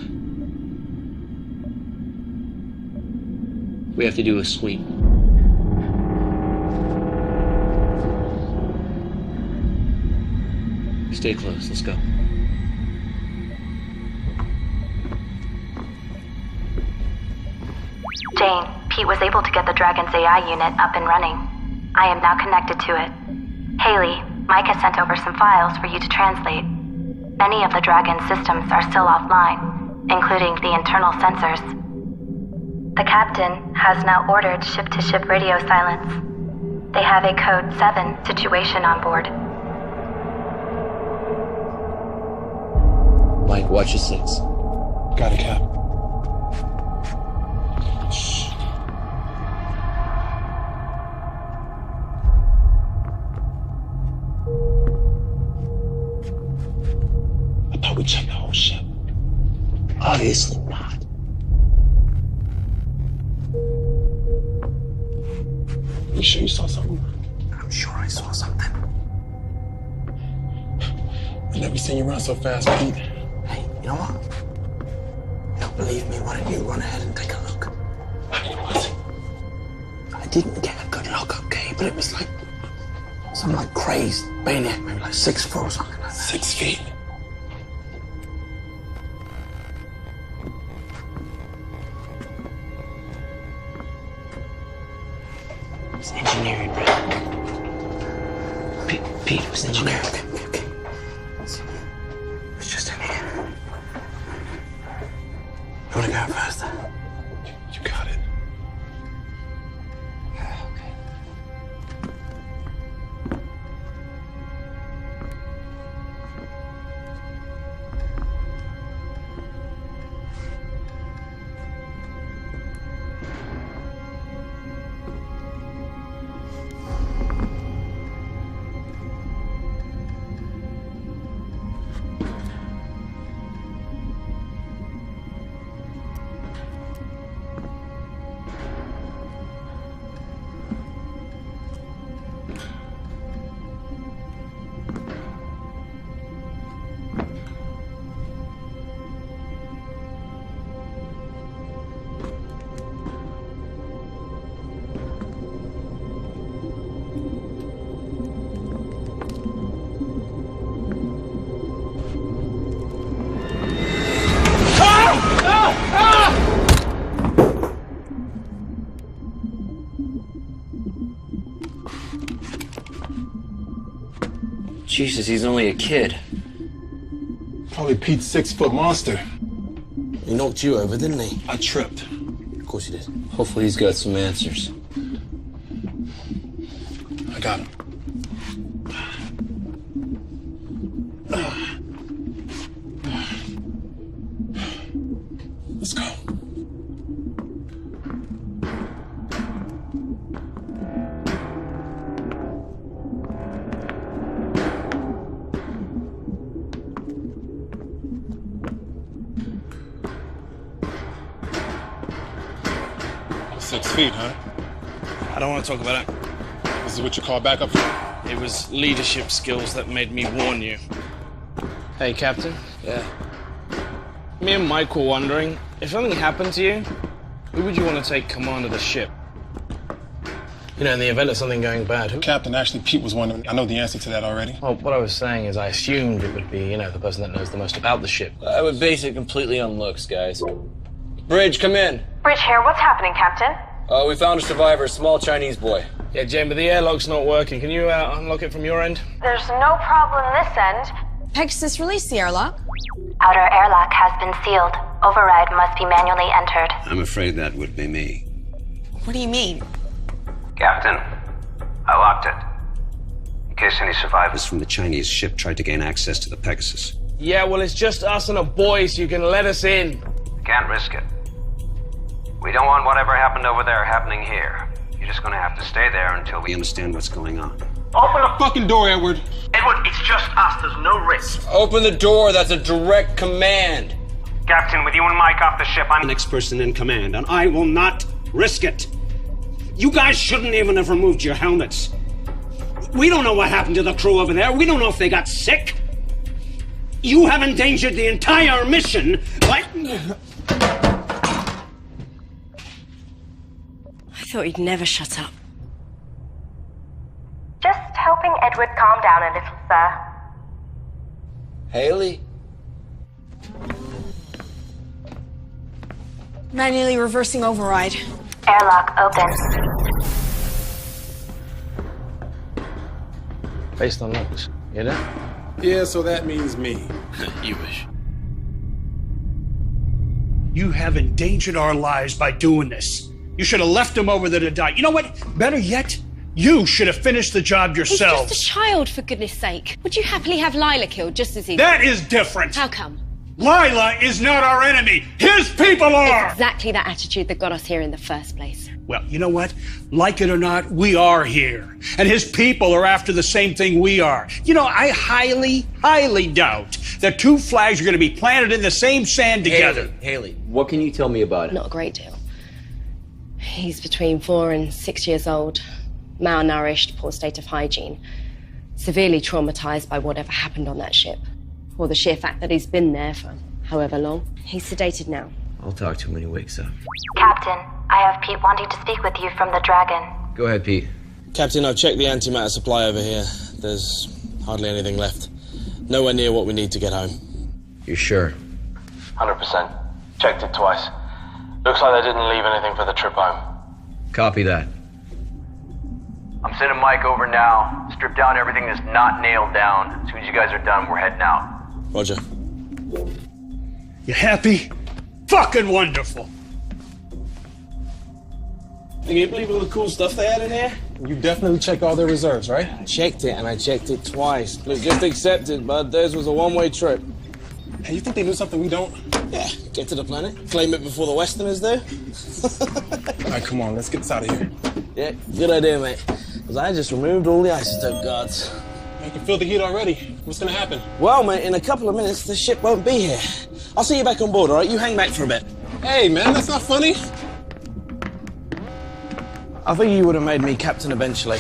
K: We have to do a sweep. Stay close, let's go.
F: Jane, Pete was able to get the Dragon's AI unit up and running. I am now connected to it. Haley, Mike has sent over some files for you to translate. Many of the Dragon's systems are still offline, including the internal sensors. The captain has now ordered ship-to-ship radio silence. They have a Code 7 situation on board.
K: Mike, watch your 6.
Q: Got it, Cap.
I: I thought we checked the whole ship. Obviously not.
Q: You sure you saw something?
I: I'm sure I saw something.
Q: I've never seen you run so fast, Pete.
I: Hey, you know what? You don't believe me? Why don't you run ahead and take a look? I didn't get a good look, okay? But it was like some like crazed maniac, maybe like 6 foot or something like that.
Q: 6 feet.
I: It's engineering, right? Pete, it was engineering. Okay. It's just in here. You wanna go first?
Q: You got it.
K: Jesus, he's only a kid.
Q: Probably Pete's 6-foot monster.
I: He knocked you over, didn't he?
Q: I tripped.
I: Of course he did.
K: Hopefully he's got some answers.
Q: I got him. Let's go. Six feet, huh?
S: I don't want to talk about it.
Q: This is what you call backup?
S: It was leadership skills that made me warn you. Hey, Captain.
I: Yeah.
S: Me and Mike were wondering, if something happened to you, who would you want to take command of the ship? You know, in the event of something going bad, who?
Q: Captain, actually, Pete was wondering. I know the answer to that already.
S: Well, what I was saying is I assumed it would be, you know, the person that knows the most about the ship.
K: I would base it completely on looks, guys. Bridge, come in.
U: Bridge here. What's happening, Captain?
K: We found a survivor, a small Chinese boy.
S: Yeah, Jane, but the airlock's not working. Can you unlock it from your end?
U: There's no problem this end.
R: Pegasus, release the airlock.
F: Outer airlock has been sealed. Override must be manually entered.
J: I'm afraid that would be me.
R: What do you mean?
J: Captain, I locked it. In case any survivors from the Chinese ship tried to gain access to the Pegasus.
S: Yeah, well, it's just us and a boy, so you can let us in.
J: Can't risk it. We don't want whatever happened over there happening here. You're just gonna have to stay there until we understand what's going on.
Q: Open the fucking door, Edward.
C: Edward, it's just us. There's no risk.
K: Open the door. That's a direct command.
C: Captain, with you and Mike off the ship, I'm
J: the next person in command, and I will not risk it. You guys shouldn't even have removed your helmets. We don't know what happened to the crew over there. We don't know if they got sick. You have endangered the entire mission by...
N: I thought he'd never shut up.
U: Just helping Edward calm down a little, sir.
K: Haley?
R: Manually reversing override.
F: Airlock open.
S: Based on looks, you know?
Q: Yeah, so that means me.
S: You wish.
T: You have endangered our lives by doing this. You should have left him over there to die. You know what? Better yet, you should have finished the job yourselves.
N: He's just a child, for goodness sake. Would you happily have Lila killed just as easily?
T: That is different.
N: How come?
T: Lila is not our enemy. His people are!
N: It's exactly that attitude that got us here in the first place.
T: Well, you know what? Like it or not, we are here. And his people are after the same thing we are. You know, I highly, highly doubt that two flags are going to be planted in the same sand together.
K: Haley, what can you tell me about it?
N: Not a great deal. He's between 4 and 6 years old, malnourished, poor state of hygiene, severely traumatized by whatever happened on that ship, or the sheer fact that he's been there for however long. He's sedated now.
K: I'll talk to him when he wakes up.
F: Captain, I have Pete wanting to speak with you from the Dragon.
K: Go ahead, Pete.
I: Captain, I've checked the antimatter supply over here. There's hardly anything left. Nowhere near what we need to get home.
K: You sure?
C: 100%. Checked it twice. Looks like they didn't leave anything for the trip home.
K: Copy that.
D: I'm sending Mike over now. Strip down everything that's not nailed down. As soon as you guys are done, we're heading out.
I: Roger.
T: You happy? Fucking wonderful.
I: Can you believe all the cool stuff they had in here?
Q: You definitely checked all their reserves, right?
I: I checked it, and I checked it twice. Look, just accept it, bud. Theirs was a one-way trip.
Q: Hey, you think they knew something we don't?
I: Yeah, get to the planet, claim it before the Westerners do.
Q: All right, come on, let's get this out of here.
I: Yeah, good idea, mate. Because I just removed all the isotope guards.
Q: I can feel the heat already. What's gonna happen?
I: Well, mate, in a couple of minutes, the ship won't be here. I'll see you back on board, all right? You hang back for a bit.
Q: Hey, man, that's not funny.
I: I think you would have made me captain eventually.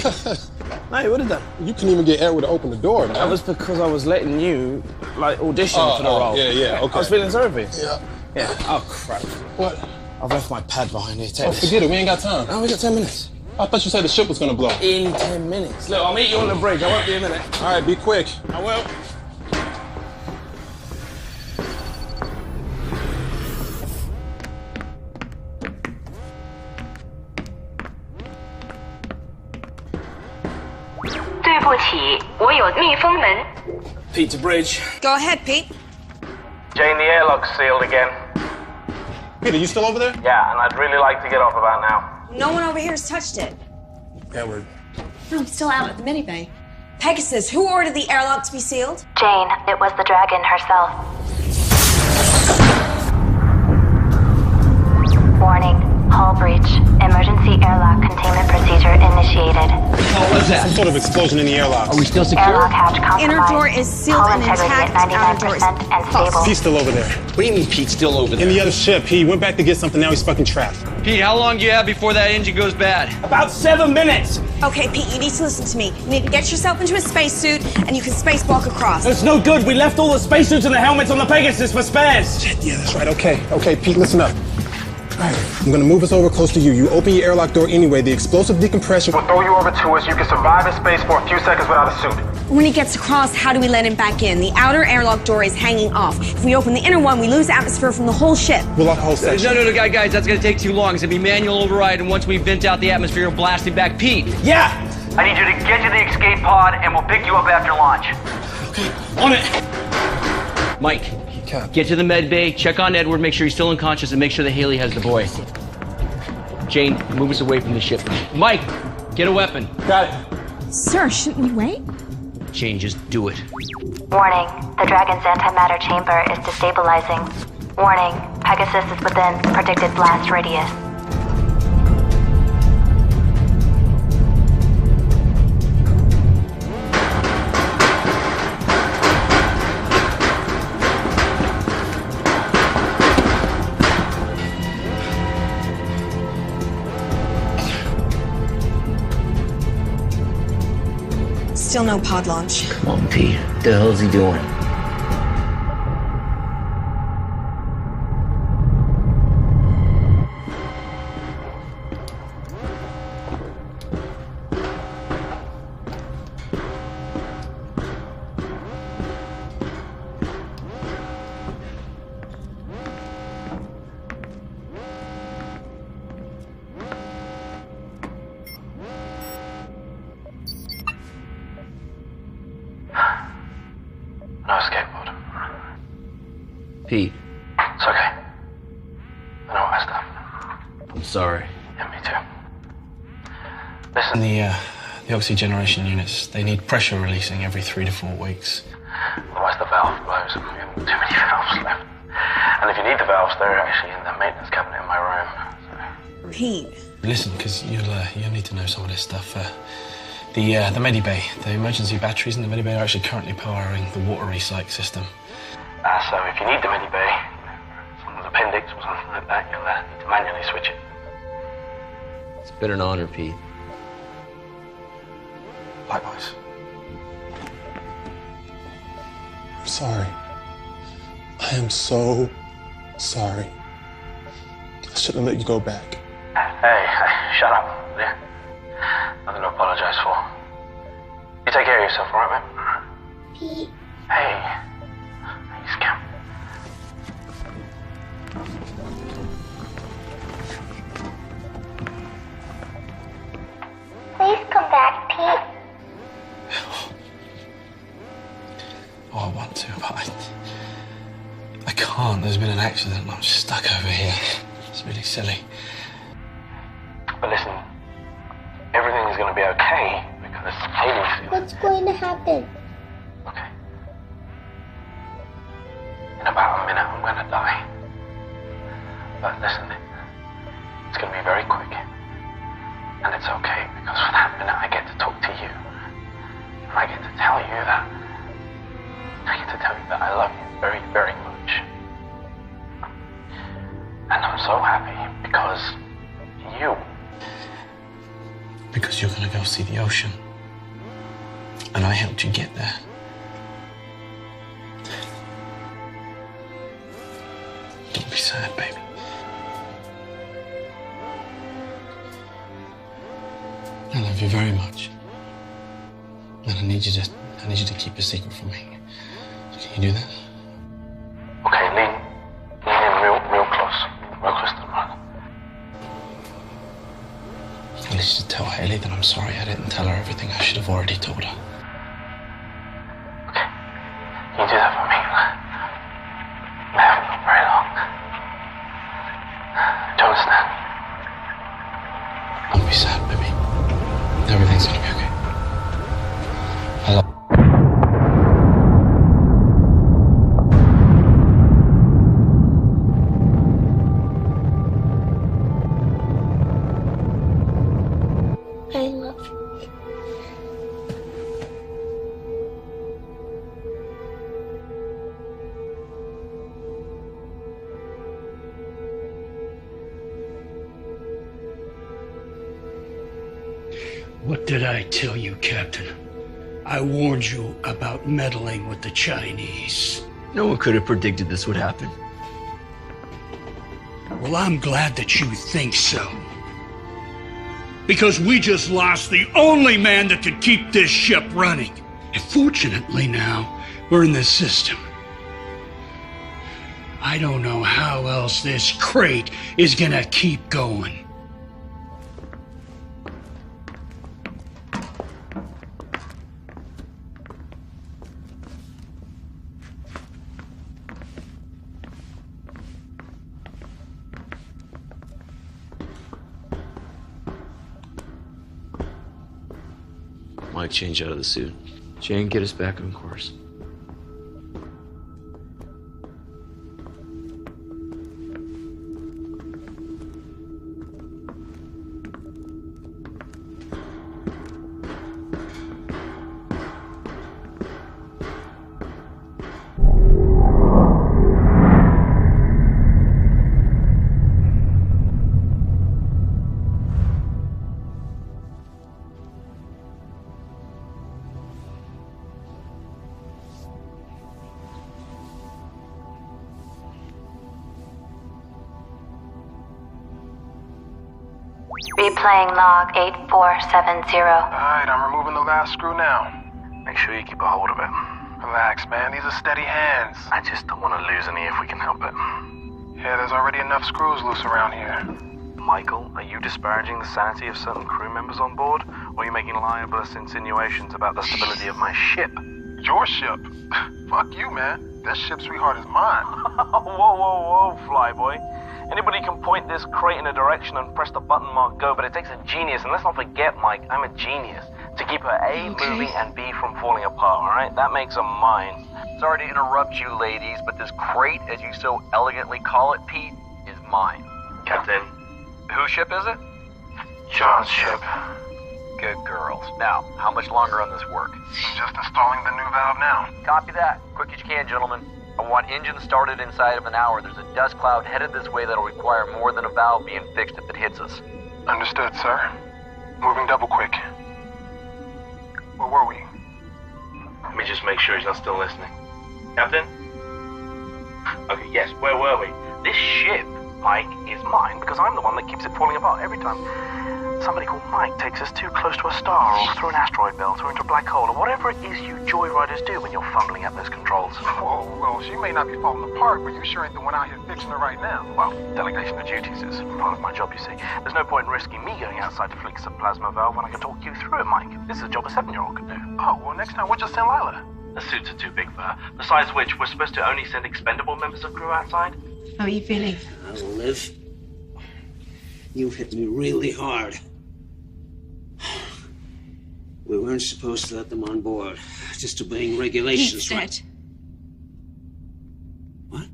I: No, you would have done.
Q: You couldn't even get Edward to open the door, man.
I: That was because I was letting you, like, audition for the role.
Q: Yeah, okay.
I: I was feeling sorry for you.
Q: Yeah.
I: Yeah. Oh, crap.
Q: What?
I: I've left my pad behind here. Take this.
Q: Forget it. We ain't got time.
I: Oh, we got 10 minutes.
Q: I thought you said the ship was gonna blow.
I: In 10 minutes. Look, I'll meet you on the bridge. I won't be a minute.
Q: All right, be quick.
I: I will.
U: 不起，我有密封门。
S: Pete to bridge.
R: Go ahead, Pete.
C: Jane, the airlock's sealed again.
Q: Peter, you still over there?
C: Yeah, and I'd really like to get off about now.
R: No one over here has touched it.
Q: Edward.
R: No, I'm still out at the mini-bay. Pegasus, who ordered the airlock to be sealed?
F: Jane, it was the dragon herself. Warning, hull breach. Emergency airlock containment procedure initiated.
Q: What was that? Some sort of explosion in the airlock.
K: Are we still secure?
F: Airlock hatch compromised.
R: Inner door is sealed
F: Hull
R: and
F: integrity
R: intact.
F: at
R: Outer door is
F: 99% and stable.
Q: Pete's still over there.
K: What do you mean Pete's still over there?
Q: In the other ship. He went back to get something, now he's fucking trapped.
K: Pete, how long do you have before that engine goes bad?
S: About 7 minutes.
R: Okay, Pete, you need to listen to me. You need to get yourself into a spacesuit, and you can spacewalk across.
S: It's no good. We left all the spacesuits and the helmets on the Pegasus for spares.
Q: Shit, yeah, that's right. Okay, Pete, listen up. All right, I'm gonna move us over close to you. You open your airlock door anyway. The explosive decompression
B: We'll throw you over to us. You can survive in space for a few seconds without a suit.
R: When he gets across, how do we let him back in? The outer airlock door is hanging off. If we open the inner one, we lose atmosphere from the whole ship.
Q: We'll lock the whole section.
K: No, guys, that's gonna take too long. It's gonna be manual override, and once we vent out the atmosphere, we'll blast it back. Pete!
S: Yeah!
A: I need you to get to the escape pod, and we'll pick you up after launch.
S: Okay, on it!
K: Mike, get to the med bay, check on Edward, make sure he's still unconscious, and make sure that Haley has the boy. Jane, move us away from the ship. Mike, get a weapon.
S: Got it.
R: Sir, shouldn't we wait?
K: Jane, just do it.
F: Warning, the dragon's antimatter chamber is destabilizing. Warning, Pegasus is within predicted blast radius.
R: Still no pod launch.
K: Come on, Pete. What the hell is he doing?
C: No escape pod.
K: Pete,
C: It's okay. I know what I done.
K: I'm sorry.
C: Yeah, me too. Listen,
S: The oxygeneration units, they need pressure releasing every 3 to 4 weeks.
C: otherwise the valve blows and we have too many valves left. And if you need the valves, they're actually in the maintenance cabinet in my room.
R: Pete.
S: Listen, because you'll need to know some of this stuff. The medibay, the emergency batteries in the medibay are actually currently powering the water recycle system.
C: So if you need the medibay, someone's appendix or something like that, you'll need to manually switch it.
P: It's been an honor, Pete.
S: Likewise.
Q: I'm sorry. I am so sorry. I shouldn't have let you go back.
C: Hey, shut up, yeah? Nothing to apologize for. You take care of yourself, all right, mate?
H: Pete.
C: Hey, you scamp.
H: Please come back, Pete.
S: Oh, I want to, but I can't. There's been an accident and I'm stuck over here. It's really silly.
C: But listen, everything is going to be okay because Haley's...
H: What's going to happen?
C: Okay. In about a minute, I'm going to die. But listen, it's going to be very quick. And it's okay because for that minute I get to talk to you. And I get to tell you that... I get to tell you that I love you very, very much. And I'm so happy because you...
S: Because you're gonna go see the ocean. And I helped you get there. Don't be sad, baby. I love you very much. And I need you to keep a secret from me. Can you do that?
C: Okay, lean in real close to the mother.
S: At least just tell Haley that I'm sorry I didn't tell her everything I should have already told her.
I: Everything's gonna be okay. Hello.
H: I love you.
T: What did I tell you, Captain? I warned you about meddling with the Chinese.
K: No one could have predicted this would happen.
T: Well, I'm glad that you think so. Because we just lost the only man that could keep this ship running. And fortunately now, we're in the system. I don't know how else this crate is gonna keep going.
K: Mike, change out of the suit. Jane, get us back on course.
F: Replaying log 8470.
B: Alright, I'm removing the last screw now.
C: Make sure you keep a hold of it.
B: Relax, man. These are steady hands.
C: I just don't want to lose any if we can help it.
B: Yeah, there's already enough screws loose around here.
C: Michael, are you disparaging the sanity of certain crew members on board? Or are you making libelous insinuations about the stability of my ship?
B: Your ship? Fuck you, man. This ship, sweetheart, is mine.
C: Whoa, flyboy. Anybody can point this crate in a direction and press the button marked go, but it takes a genius, and let's not forget, Mike, I'm a genius, to keep her A moving and B from falling apart, alright? That makes her mine.
D: Sorry to interrupt you, ladies, but this crate, as you so elegantly call it, Pete, is mine.
C: Captain.
D: Whose ship is it?
B: John's ship.
D: Good girls. Now, how much longer on this work?
B: I'm just installing the new valve now.
D: Copy that. Quick as you can, gentlemen. I want engines started inside of an hour. There's a dust cloud headed this way that'll require more than a valve being fixed if it hits us.
B: Understood, sir. Moving double quick. Where were we?
C: Let me just make sure he's not still listening. Captain? Okay, yes, where were we? This ship, Mike, is mine because I'm the one that keeps it falling apart every time somebody called Mike takes us too close to a star or through an asteroid belt or into a black hole or whatever it is you joyriders do when you're fumbling at those controls.
B: Whoa, well, she may not be falling apart, but you sure ain't the one out here fixing her right now.
C: Well, delegation of duties is part of my job, you see. There's no point in risking me going outside to fix a plasma valve when I can talk you through it, Mike. This is a job a 7-year-old could do.
B: Oh, well, next time we'll just send Lila.
C: The suits are too big for her. Besides which, we're supposed to only send expendable members of crew outside.
O: How are you feeling?
I: Liv, you hit me really hard. We weren't supposed to let them on board. Just obeying regulations.
O: Pete's dead.
I: What?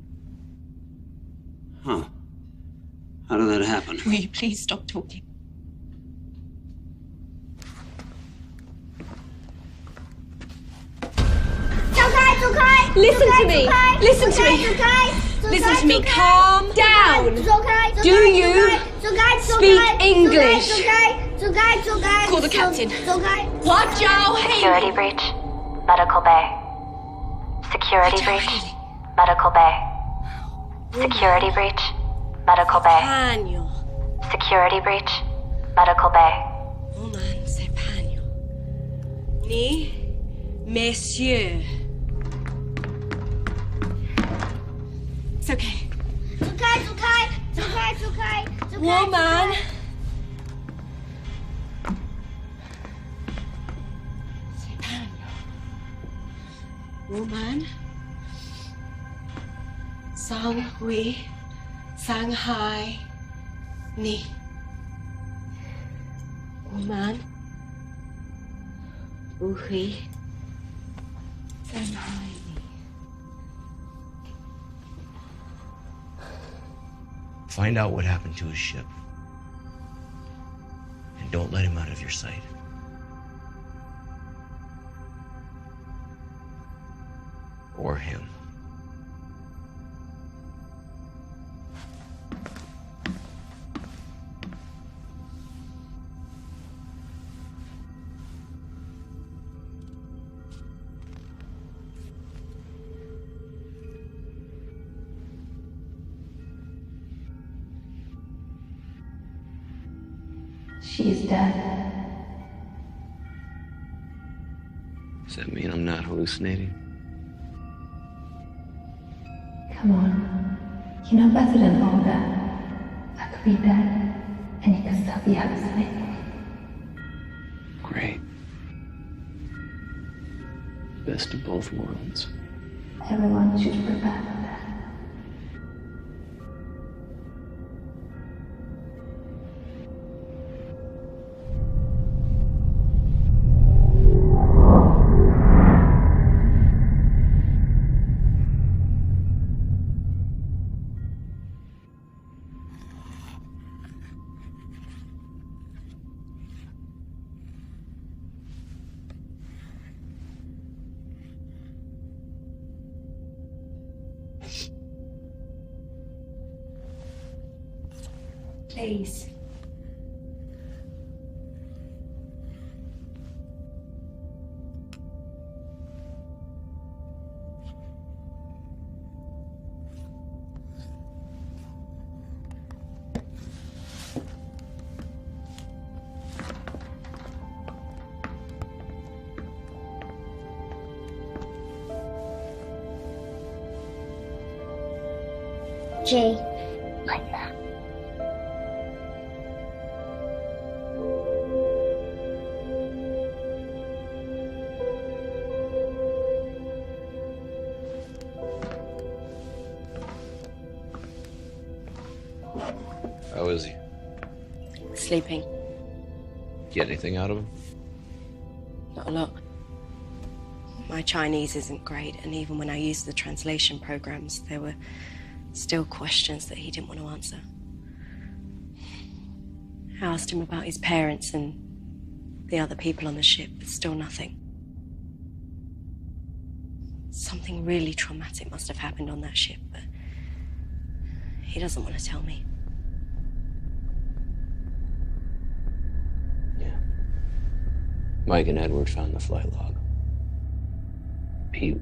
I: Huh. How did that happen?
O: Will you please stop talking?
R: Listen to me. Listen to me. Listen to me. Calm down. Do you speak English? Call the captain. What, Joe?
F: Security breach. Medical bay. Security breach. Medical bay. Security breach. Medical bay.
R: Daniel.
F: Security breach. Medical bay.
R: Woman, c'est Daniel. Ni, messieurs. It's okay. Woman. Woman. Sang Hui. Shanghai. Ni. Woman.
L: Uhi.
K: Find out what happened to his ship. And don't let him out of your sight. Or him.
L: She's dead.
K: Does that mean I'm not hallucinating?
L: Come on. You know better than all that. I could be dead, and you could still be hallucinating.
K: Great. Best of both worlds.
L: Everyone should prepare for that. Please.
H: Jay.
L: Like that.
K: How is he?
N: Sleeping.
K: Get anything out of him?
N: Not a lot. My Chinese isn't great, and even when I used the translation programs, there were still questions that he didn't want to answer. I asked him about his parents and the other people on the ship, but still nothing. Something really traumatic must have happened on that ship, but he doesn't want to tell me.
P: Mike and Edward found the flight log. Pete.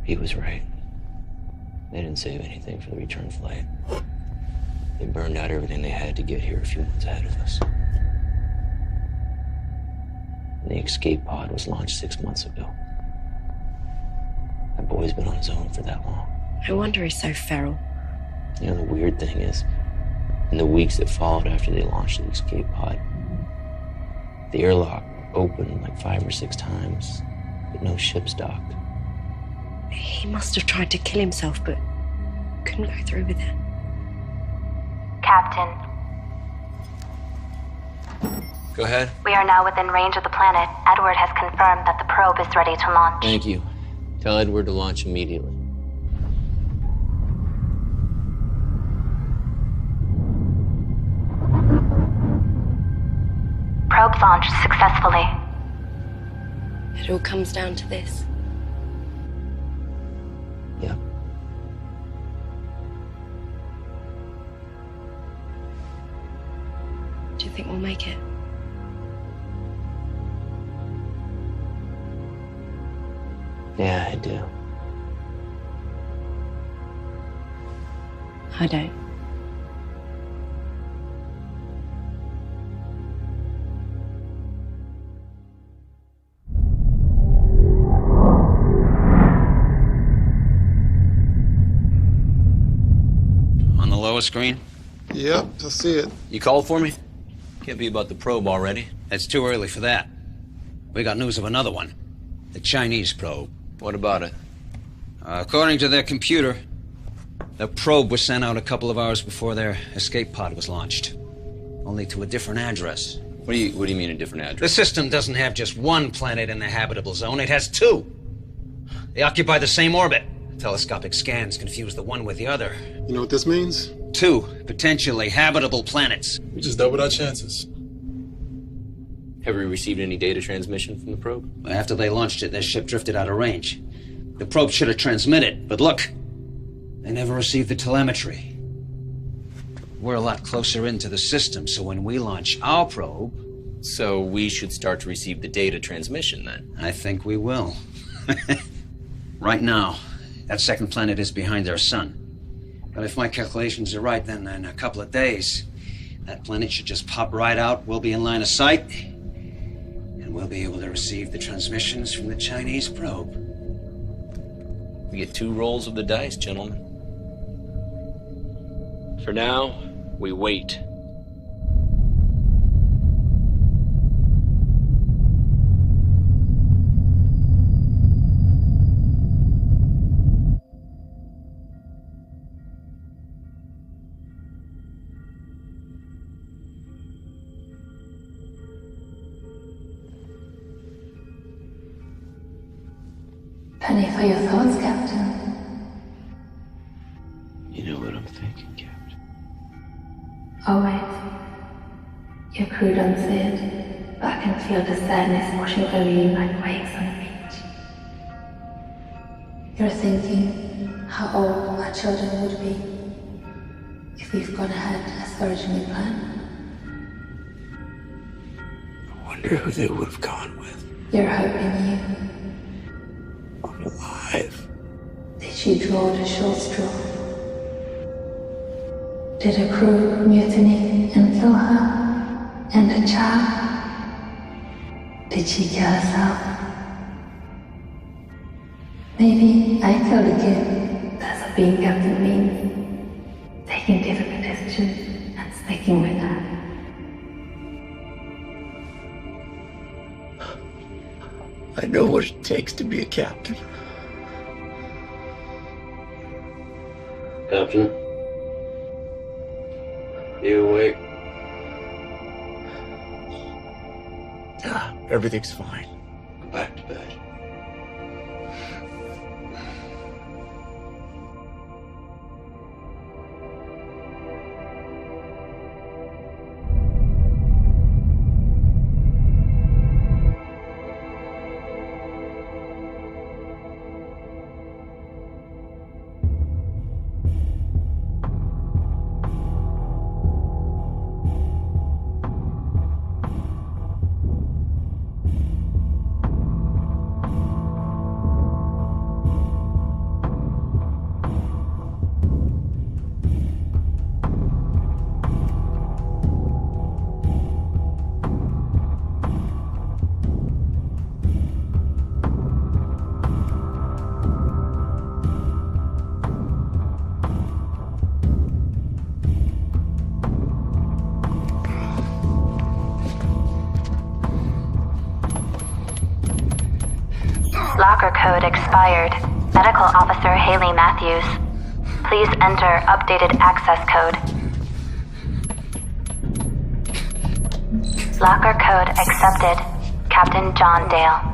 P: He was right. They didn't save anything for the return flight. They burned out everything they had to get here a few months ahead of us. And the escape pod was launched 6 months ago. That boy's been on his own for that long.
N: No wonder he's so feral.
P: You know, the weird thing is, in the weeks that followed after they launched the escape pod, the airlock opened like 5 or 6 times, but no ships docked.
N: He must have tried to kill himself, but couldn't go through with it.
F: Captain,
P: Go ahead.
F: we are now within range of the planet. Edward has confirmed that the probe is ready to launch.
P: Thank you. Tell Edward to launch immediately.
F: Probe launched successfully.
N: It all comes down to this.
P: Yeah.
N: Do you think we'll make it?
P: Yeah, I do.
N: I don't.
J: On the lower screen?
Q: Yep, I see it.
J: You called for me? Can't be about the probe already. It's too early for that. We got news of another one. The Chinese probe.
P: What about it?
J: According to their computer, the probe was sent out a couple of hours before their escape pod was launched. Only to a different address.
P: What do you mean a different address?
J: The system doesn't have just one planet in the habitable zone, it has two. They occupy the same orbit. Telescopic scans confuse the one with the other.
Q: You know what this means?
J: Two potentially habitable planets.
Q: We just doubled our chances.
P: Have we received any data transmission from the probe?
J: After they launched it, their ship drifted out of range. The probe should have transmitted, but look, they never received the telemetry. We're a lot closer into the system, so when we launch our probe...
P: So we should start to receive the data transmission, then?
J: I think we will. Right now, that second planet is behind our sun. But if my calculations are right, then in a couple of days, that planet should just pop right out, we'll be in line of sight, and we'll be able to receive the transmissions from the Chinese probe.
P: We get 2 rolls of the dice, gentlemen. For now, we wait.
L: Penny for your thoughts, Captain.
K: You know what I'm thinking, Captain.
L: Oh wait. Your crew don't see it, but I can feel the sadness washing over you like waves on a beach. You're thinking how old our children would be if we've gone ahead as originally planned.
K: I wonder who they would have gone with.
L: You're hoping you.
K: Alive.
L: Did she draw the short straw? Did her crew mutiny and kill her? And the child? Did she kill herself? Maybe I killed the kid. That's what being captain means. Taking difficult decisions and sticking with her.
K: I know what it takes to be a captain.
P: Captain? You awake?
K: Everything's fine.
P: Go back to bed.
F: Locker code expired. Medical Officer Haley Matthews. Please enter updated access code. Locker code accepted. Captain John Dale.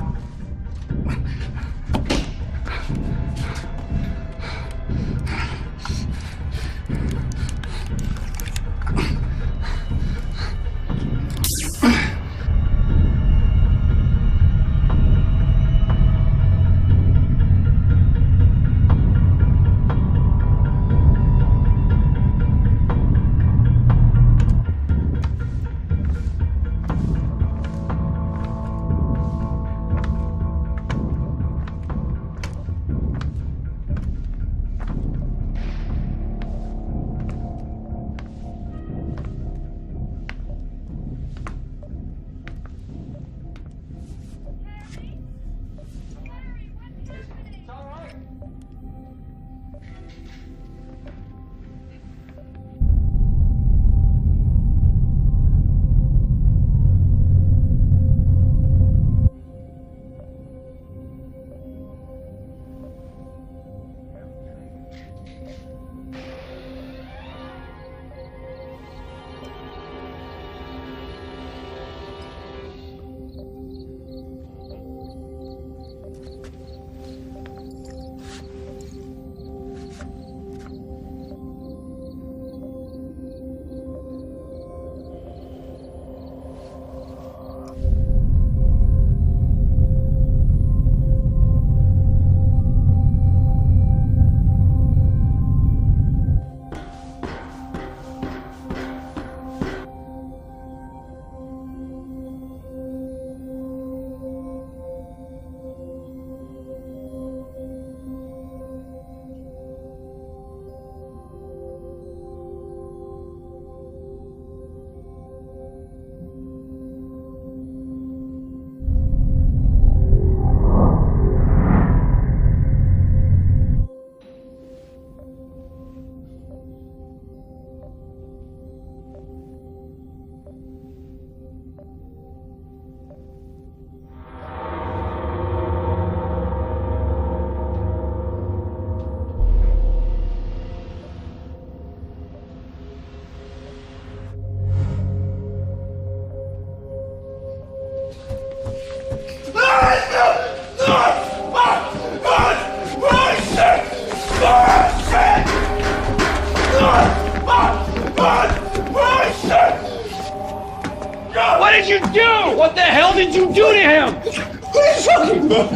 T: did you do? What the hell did you do to him?
M: What are you talking about?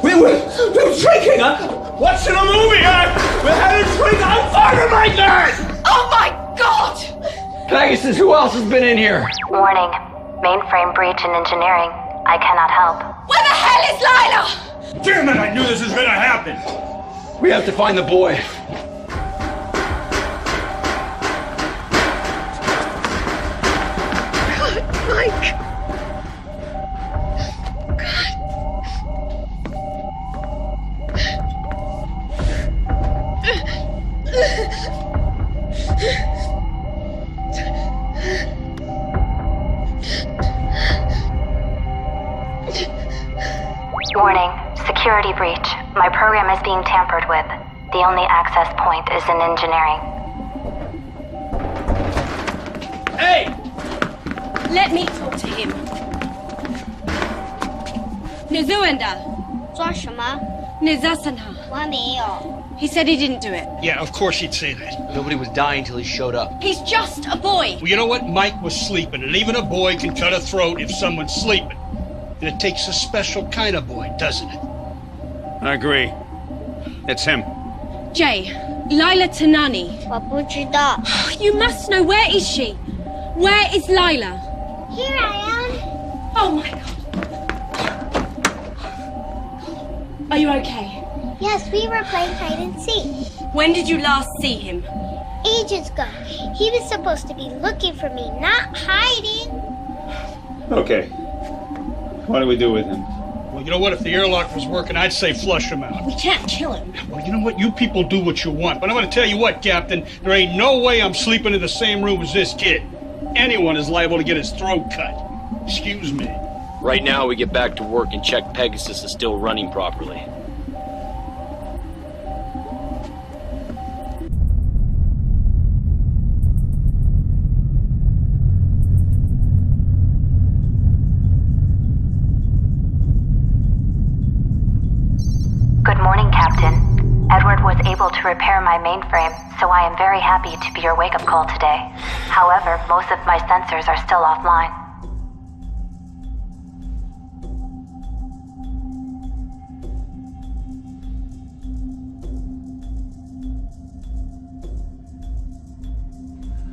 M: We were drinking, huh?
T: What's in a movie, huh? We had a drink on fire like that!
R: Oh my God!
K: Pegasus, who else has been in here?
F: Warning. Mainframe breach in engineering. I cannot help.
R: Where the hell is Lila?
T: Damn it, I knew this was gonna happen.
K: We have to find the boy.
R: Mike.
F: Warning. Security breach. My program is being tampered with. The only access point is in engineering.
T: Hey!
R: Let me talk to him. Nizuenda.
H: 抓什么？
R: Nizasanha.
H: 我还没有。
R: He said he didn't do it.
T: Yeah, of course he'd say that.
K: Nobody was dying till he showed up.
R: He's just a boy.
T: Well, you know what? Mike was sleeping, and even a boy can cut a throat if someone's sleeping. And it takes a special kind of boy, doesn't it?
S: I agree. It's him.
R: Jay, Lila Tanani.
H: 我不知道。
R: You must know. Where is she? Where is Lila?
H: Here I am.
R: Oh my God. Are you okay?
H: Yes, we were playing hide and seek.
R: When did you last see him?
H: Ages ago. He was supposed to be looking for me, not hiding.
S: Okay. What do we do with him?
T: Well, you know what? If the airlock was working, I'd say flush him out.
R: We can't kill him.
T: Well, you know what? You people do what you want. But I'm going to tell you what, Captain. There ain't no way I'm sleeping in the same room as this kid. Anyone is liable to get his throat cut. Excuse me.
V: Right now, we get back to work and check Pegasus is still running properly.
F: Good morning, Captain. Edward was able to repair my mainframe, so I am very happy to be your wake-up call today. However, most of my sensors are still offline.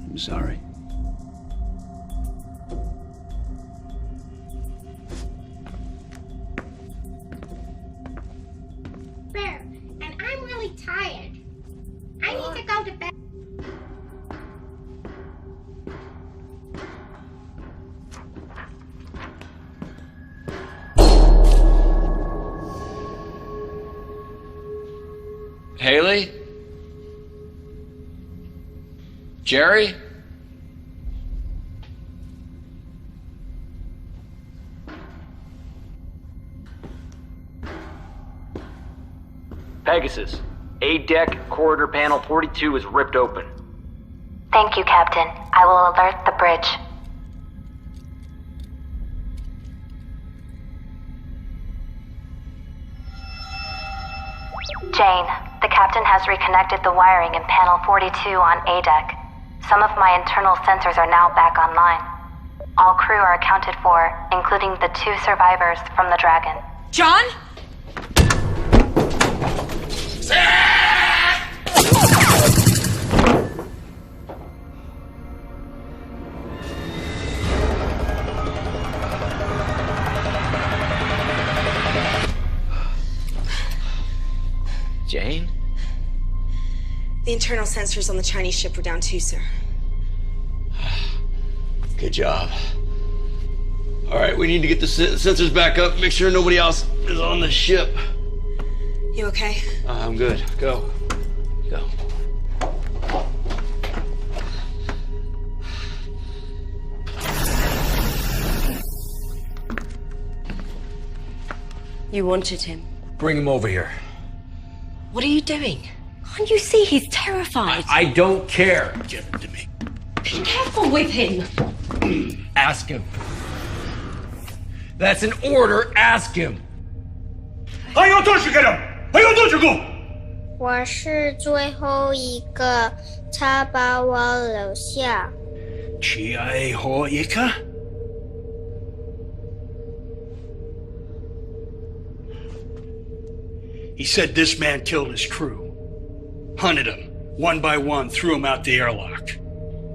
S: I'm sorry.
H: Bear, and I'm really tired. I need to go to bed.
V: Haley? Jerry? Pegasus, A deck, corridor panel 42 is ripped open.
F: Thank you, Captain. I will alert the bridge. Jane, the captain has reconnected the wiring in panel 42 on A deck. Some of my internal sensors are now back online. All crew are accounted for, including the 2 survivors from the Dragon.
R: John?
V: Jane?
W: The internal sensors on the Chinese ship were down too, sir.
K: Good job. All right, we need to get the sensors back up, make sure nobody else is on the ship.
W: You okay?
K: I'm good. Go. Go.
N: You wanted him.
K: Bring him over here.
N: What are you doing? Can't you see he's terrified?
K: I don't care.
T: Give it to me.
N: Be careful with him.
K: Ask him. That's an order. Ask him.
T: 还有多少个人？还有多少个？
H: 我是最后一个，他把我留下。
T: 最后一个？ He said this man killed his crew. Hunted them, one by one, threw them out the airlock.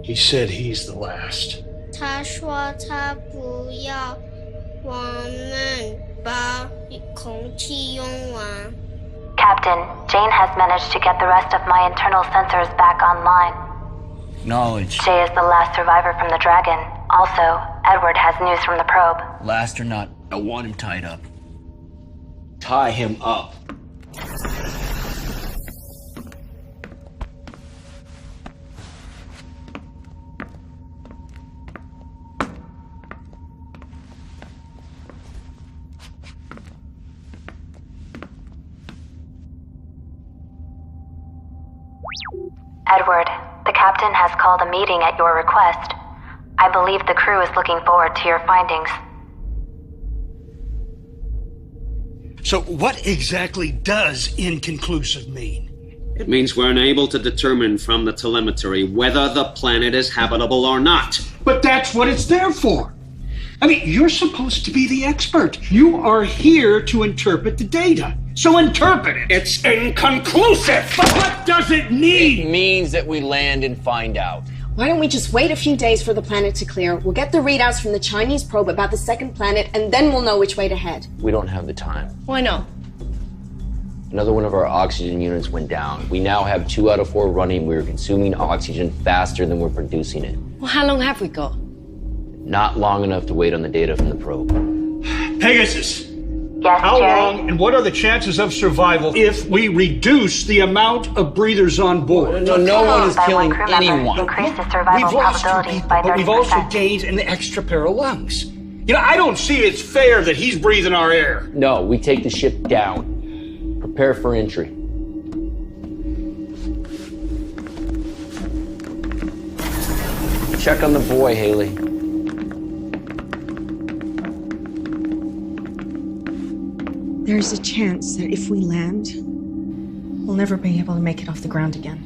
T: He said he's the last.
H: 他说他不要我们把空气用完。
F: Captain, Jane has managed to get the rest of my internal sensors back online.
K: Knowledge.
F: Jay is the last survivor from the Dragon. Also, Edward has news from the probe.
K: Last or not, I want him tied up. Tie him up.
F: Edward, the captain has called a meeting at your request. I believe the crew is looking forward to your findings.
T: So what exactly does inconclusive mean?
J: It means we're unable to determine from the telemetry whether the planet is habitable or not.
T: But that's what it's there for. I mean, you're supposed to be the expert. You are here to interpret the data. So interpret it. It's inconclusive. But what does it mean?
K: It means that we land and find out.
N: Why don't we just wait a few days for the planet to clear? We'll get the readouts from the Chinese probe about the second planet, and then we'll know which way to head.
P: We don't have the time.
N: Why not?
P: Another one of our oxygen units went down. We now have 2 out of 4 running. We're consuming oxygen faster than we're producing it.
N: Well, how long have we got?
P: Not long enough to wait on the data from the probe.
T: Pegasus.
F: Yes,
T: How
F: Jerry?
T: long and what are the chances of survival if we reduce the amount of breathers on board?
P: No one is killing anyone.
F: Increase the survival
T: We've lost 2
F: probability
T: people,
F: by
T: but we've also
F: 30%.
T: gained an extra pair of lungs. You know, I don't see it's fair that he's breathing our air.
P: No, we take the ship down. Prepare for entry. Check on the boy, Haley.
W: There's a chance that if we land, we'll never be able to make it off the ground again.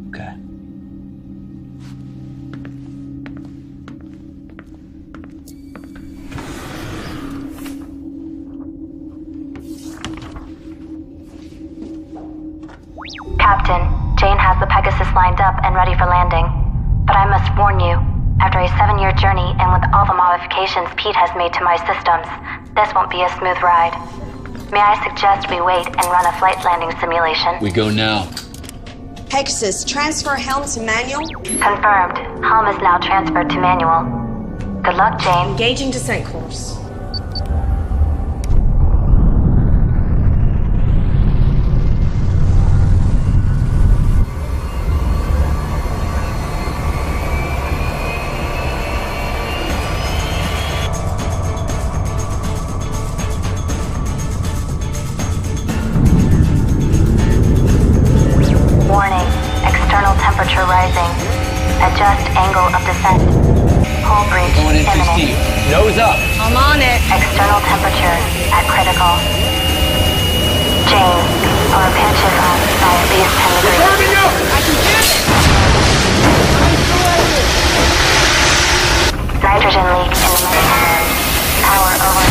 P: Okay.
F: Captain, Jane has the Pegasus lined up and ready for landing. But I must warn you, after a 7-year journey and with all the modifications Pete has made to my systems, this won't be a smooth ride. May I suggest we wait and run a flight landing simulation?
K: We go now.
W: Pegasus, transfer helm to manual.
F: Confirmed. Helm is now transferred to manual. Good luck, Jane.
W: Engaging descent course.
F: Warning. External temperature rising. Adjust angle of descent. Hull breach
K: Going in
F: imminent.
K: 16. Nose up.
N: I'm on it.
F: External temperature at critical. Jane, our pitch is up by at least 10 degrees.
N: I can do it.
F: Nitrogen leak in the main. Power over.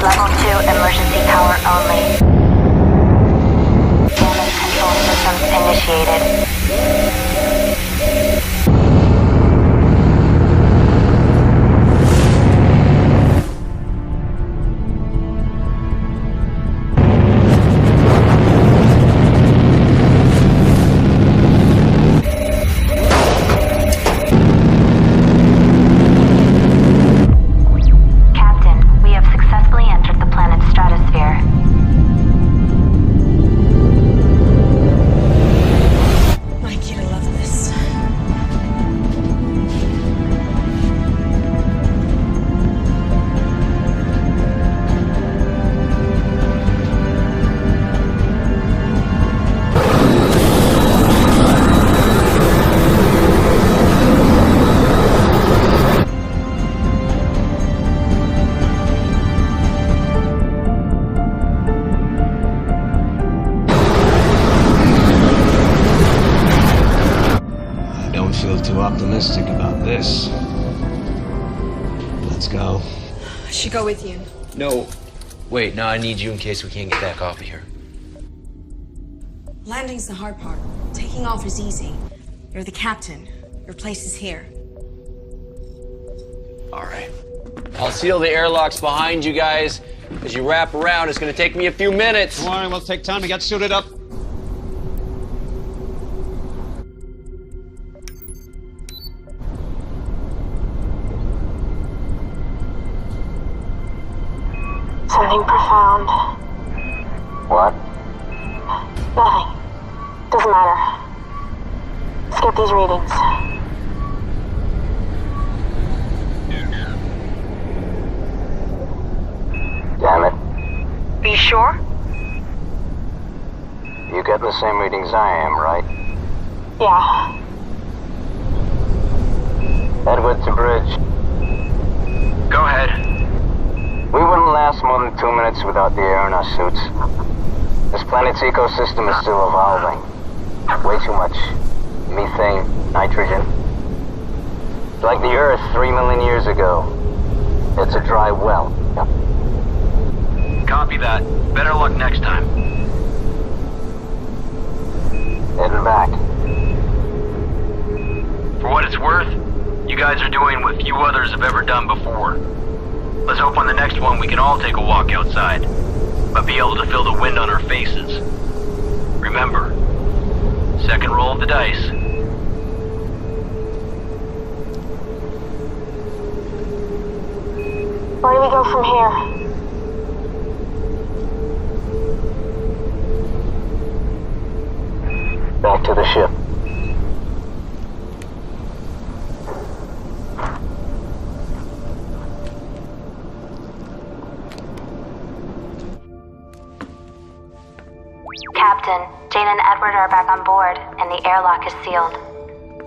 F: Level 2 emergency power only. Damage control systems initiated. Captain, we have successfully entered the planet's stratosphere.
W: Mike, you'd love this.
I: I don't feel too optimistic about this. Let's go.
N: I should go with you.
K: No. Wait, no, I need you in case we can't get back off of here.
W: Landing's the hard part. Taking off is easy. You're the captain. Your place is here.
K: All right. I'll seal the airlocks behind you guys. As you wrap around, it's gonna take me a few minutes.
J: Don't worry, we'll take time to get suited up.
W: Something profound.
P: What?
W: Nothing. Doesn't matter. Let's get these readings.
P: Damn it.
W: Are you sure?
P: You getting the same readings I am, right?
W: Yeah.
P: Edward to bridge.
A: Go ahead.
P: We wouldn't last more than 2 minutes without the air in our suits. This planet's ecosystem is still evolving. Way too much methane, nitrogen. Like the Earth 3 million years ago. It's a dry well.
A: Copy that. Better luck next time.
P: Heading back.
A: For what it's worth, you guys are doing what few others have ever done before. Let's hope on the next one we can all take a walk outside, but be able to feel the wind on our faces. Remember, second roll of the dice.
W: Where do we go from here?
P: Back to the ship.
F: Captain, Jane and Edward are back on board, and the airlock is sealed.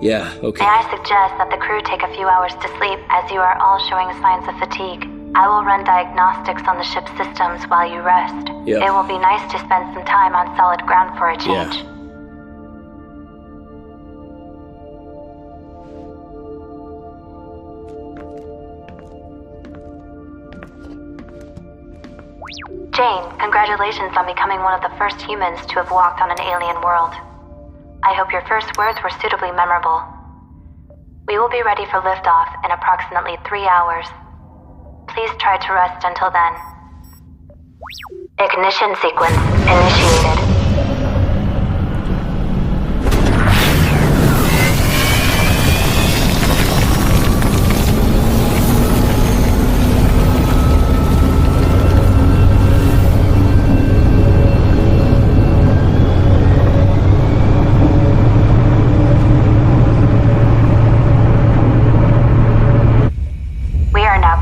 K: Yeah, okay.
F: May I suggest that the crew take a few hours to sleep as you are all showing signs of fatigue? I will run diagnostics on the ship's systems while you rest.
K: Yeah.
F: It will be nice to spend some time on solid ground for a change.
K: Yeah.
F: Jane, congratulations on becoming one of the first humans to have walked on an alien world. I hope your first words were suitably memorable. We will be ready for liftoff in approximately 3 hours. Please try to rest until then. Ignition sequence initiated.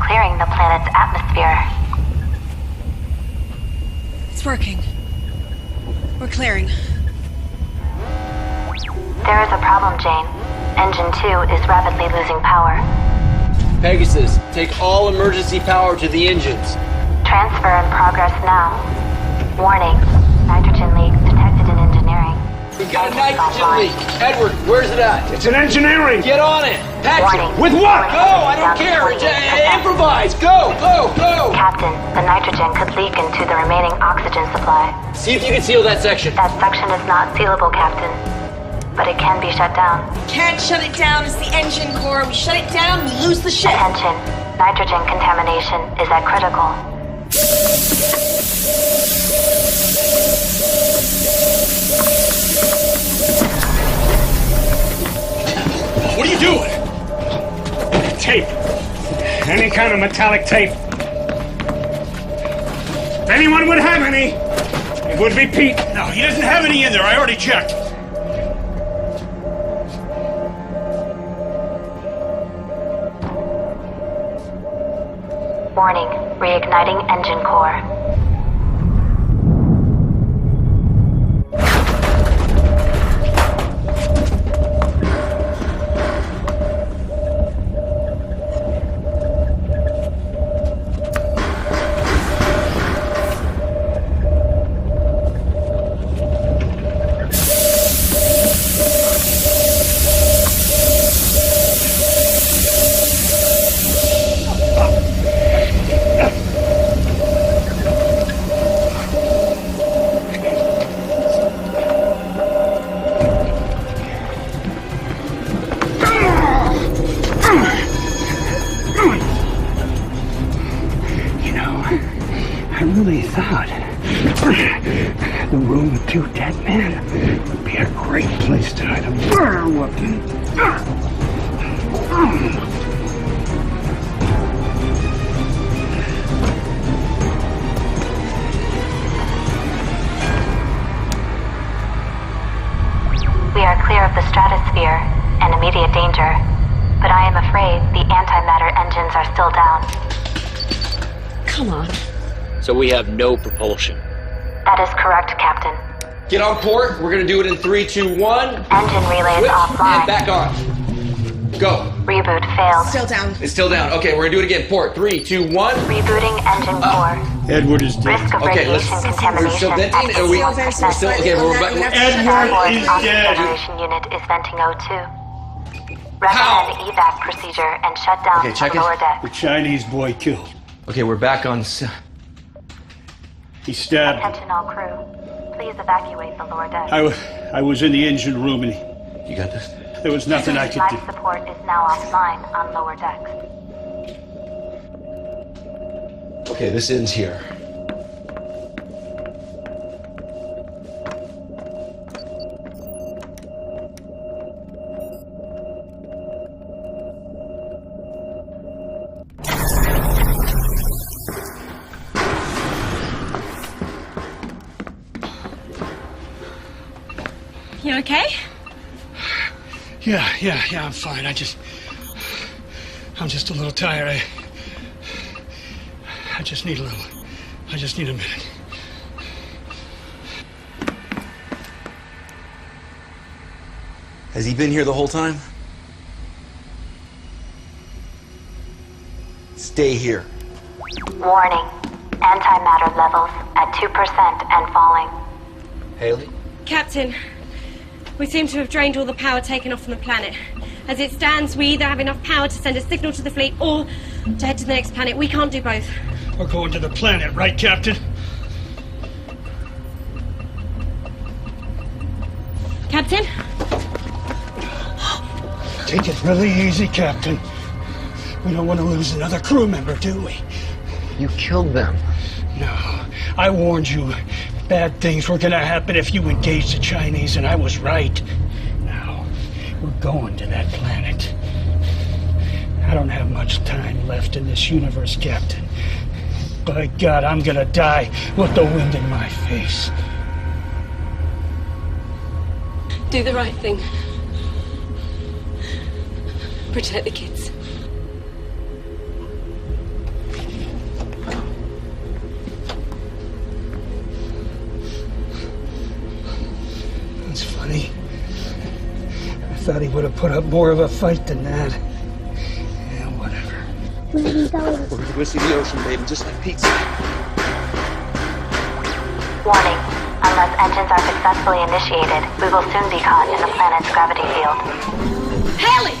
F: Clearing the planet's atmosphere.
W: It's working. We're clearing.
F: There is a problem, Jane. Engine 2 is rapidly losing power.
K: Pegasus, take all emergency power to the engines.
F: Transfer in progress now. Warning, nitrogen leak detected in engineering.
K: We've got a nitrogen leak. Edward, where's it at?
T: It's in engineering.
K: Get on it. Patch it.
T: With what?
K: Go, I don't care. Improvise. Go.
F: Captain, the nitrogen could leak into the remaining oxygen supply.
K: See if you can seal that section.
F: That section is not sealable, Captain. But it can be shut down.
W: Can't shut it down. It's the engine core. We shut it down, we lose the ship.
F: Attention. Nitrogen contamination is at critical.
T: What are you doing? Tape. Any kind of metallic tape. If anyone would have any, it would be Pete. No, he doesn't have any in there. I already checked.
F: Warning, reigniting engine core.
T: really thought the room with 2 dead men would be a great place to hide a murder weapon.
F: We are clear of the stratosphere and immediate danger, but I am afraid the antimatter engines are still down.
N: Come on.
V: So we have no propulsion.
F: That is correct, Captain.
K: Get on port. We're gonna do it in 3, 2, 1.
F: Engine relay is
K: Switch
F: offline.
K: and back on. Go.
F: Reboot failed.
N: Still down.
K: It's still down. Okay, we're gonna do it again. Port. 3, 2, 1.
F: Rebooting engine core.
T: Edward is dead.
F: Risk of
K: Okay,
F: radiation
K: we're
F: contamination
K: still venting,
F: at
K: and we're
F: 81%.
K: still okay. We're back.
T: Edward is dead.
F: Generation unit is venting O2. Recommend evac procedure and shut down
K: Okay, check
F: the
K: it.
F: lower deck.
T: The Chinese boy killed.
K: Okay, we're back on.
T: He stabbed.
F: Attention all crew. Please evacuate the lower deck.
T: I was in the engine room and
K: You got this?
T: there was nothing I could
F: Life
T: do.
F: support is now offline on lower decks.
K: Okay, this ends here.
R: You okay?
T: Yeah, I'm fine. I'm just a little tired. I just need a minute.
K: Has he been here the whole time? Stay here.
F: Warning. Antimatter levels at 2% and falling.
K: Haley?
R: Captain, we seem to have drained all the power taken off from the planet. As it stands, we either have enough power to send a signal to the fleet or to head to the next planet. We can't do both.
T: We're going to the planet, right, Captain?
R: Captain?
T: Take it really easy, Captain. We don't want to lose another crew member, do we?
K: You killed them.
T: No, I warned you. Bad things were gonna happen if you engaged the Chinese, and I was right. Now, we're going to that planet. I don't have much time left in this universe, Captain. By God, I'm gonna die with the wind in my face.
R: Do the right thing. Protect the kids.
T: It's funny. I thought he would have put up more of a fight than that. Yeah, whatever.
M: We're gonna go see the ocean, baby, just like Pete said.
F: Warning. Unless engines are successfully initiated, we will soon be caught in the planet's gravity field.
R: Haley!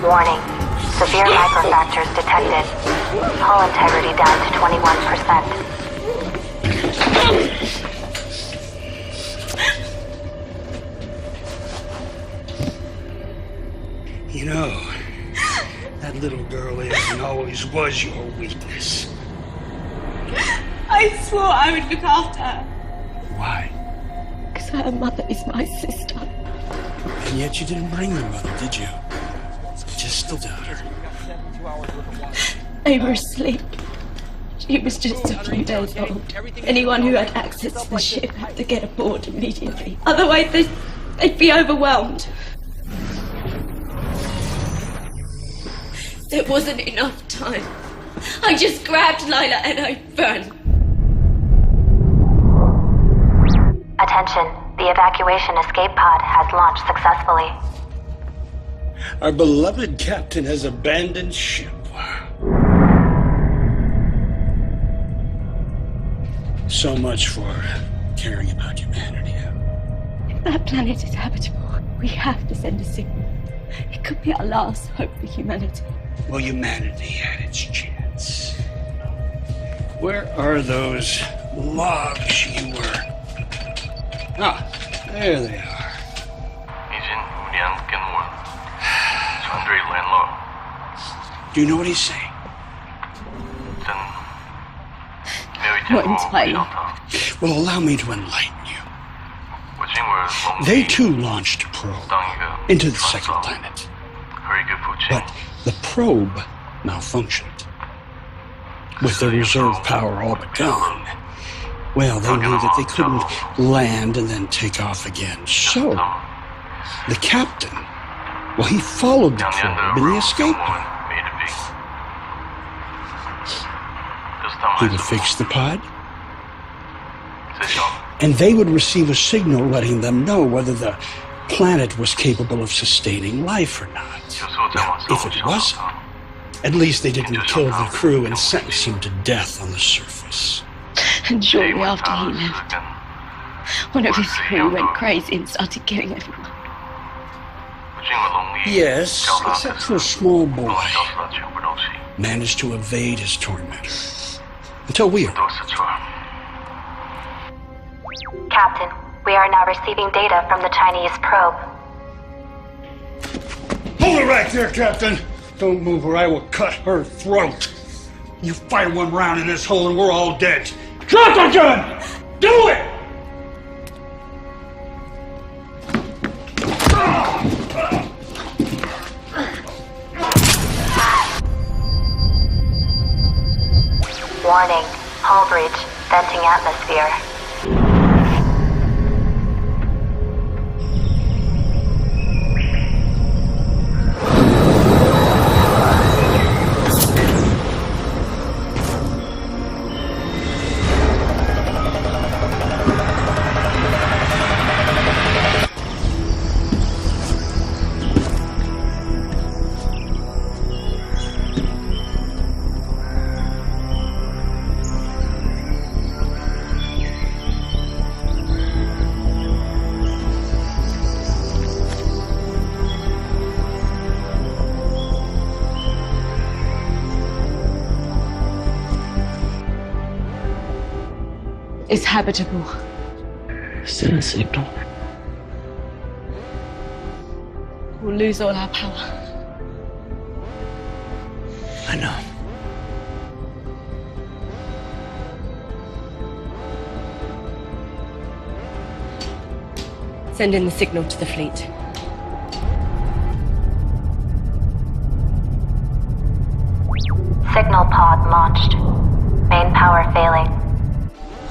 F: Warning. Severe microfractures detected. Hull integrity down to 21%.
T: You know, that little girl is and always was your weakness.
R: I swore I would look after her.
T: Why?
R: Because her mother is my sister.
T: And yet you didn't bring the mother, did you? Just the daughter.
R: They were asleep. She was just a few days old. Anyone who had access to the ship had to get aboard immediately. Otherwise, they'd be overwhelmed. There wasn't enough time. I just grabbed Lila and I ran.
F: Attention. The evacuation escape pod has launched successfully.
T: Our beloved captain has abandoned ship. So much for caring about humanity.
R: If that planet is habitable, we have to send a signal. It could be our last hope for humanity.
T: Well, humanity had its chance. Where are those logs you were? Ah, there they are. Do you know what he's saying?
R: Not entirely.
T: Well, allow me to enlighten you. They too launched a probe into the second planet. But the probe malfunctioned. With their reserve power all but gone, well, they knew that they couldn't land and then take off again. So, the captain, well, he followed the probe in the escape pod. He would fix the pod, and they would receive a signal letting them know whether the planet was capable of sustaining life or not. Now, if it wasn't, at least they didn't kill the crew and sentence them to death on the surface.
R: And shortly after he left, one of his crew went crazy and started killing everyone.
T: Yes, except for a small boy. Managed to evade his tormentor. Until we arrived.
F: Captain, we are now receiving data from the Chinese probe.
T: Hold it right there, Captain! Don't move or I will cut her throat. You fire one round in this hole and we're all dead. Drop the gun! Do it!
F: Warning, hull breach, venting atmosphere.
R: It's habitable.
I: Send a signal.
R: We'll lose all our power.
I: I know.
N: Send in the signal to the fleet.
F: Signal pod launched. Main power failing.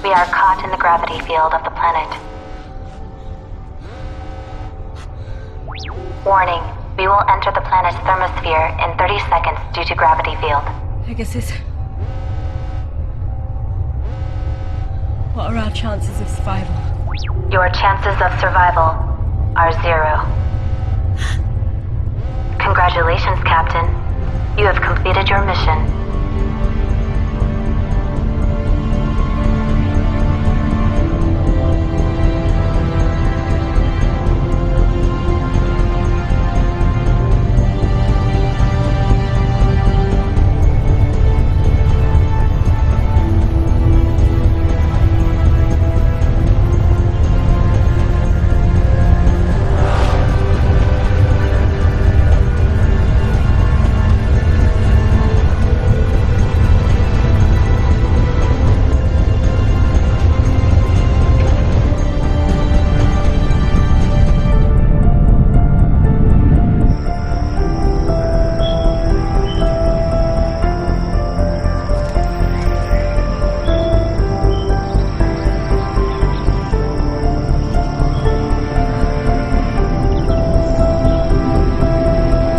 F: We are caught in the gravity field of the planet. Warning, we will enter the planet's thermosphere in 30 seconds due to gravity field.
R: Pegasus. What are our chances of survival?
F: Your chances of survival are 0. Congratulations, Captain. You have completed your mission.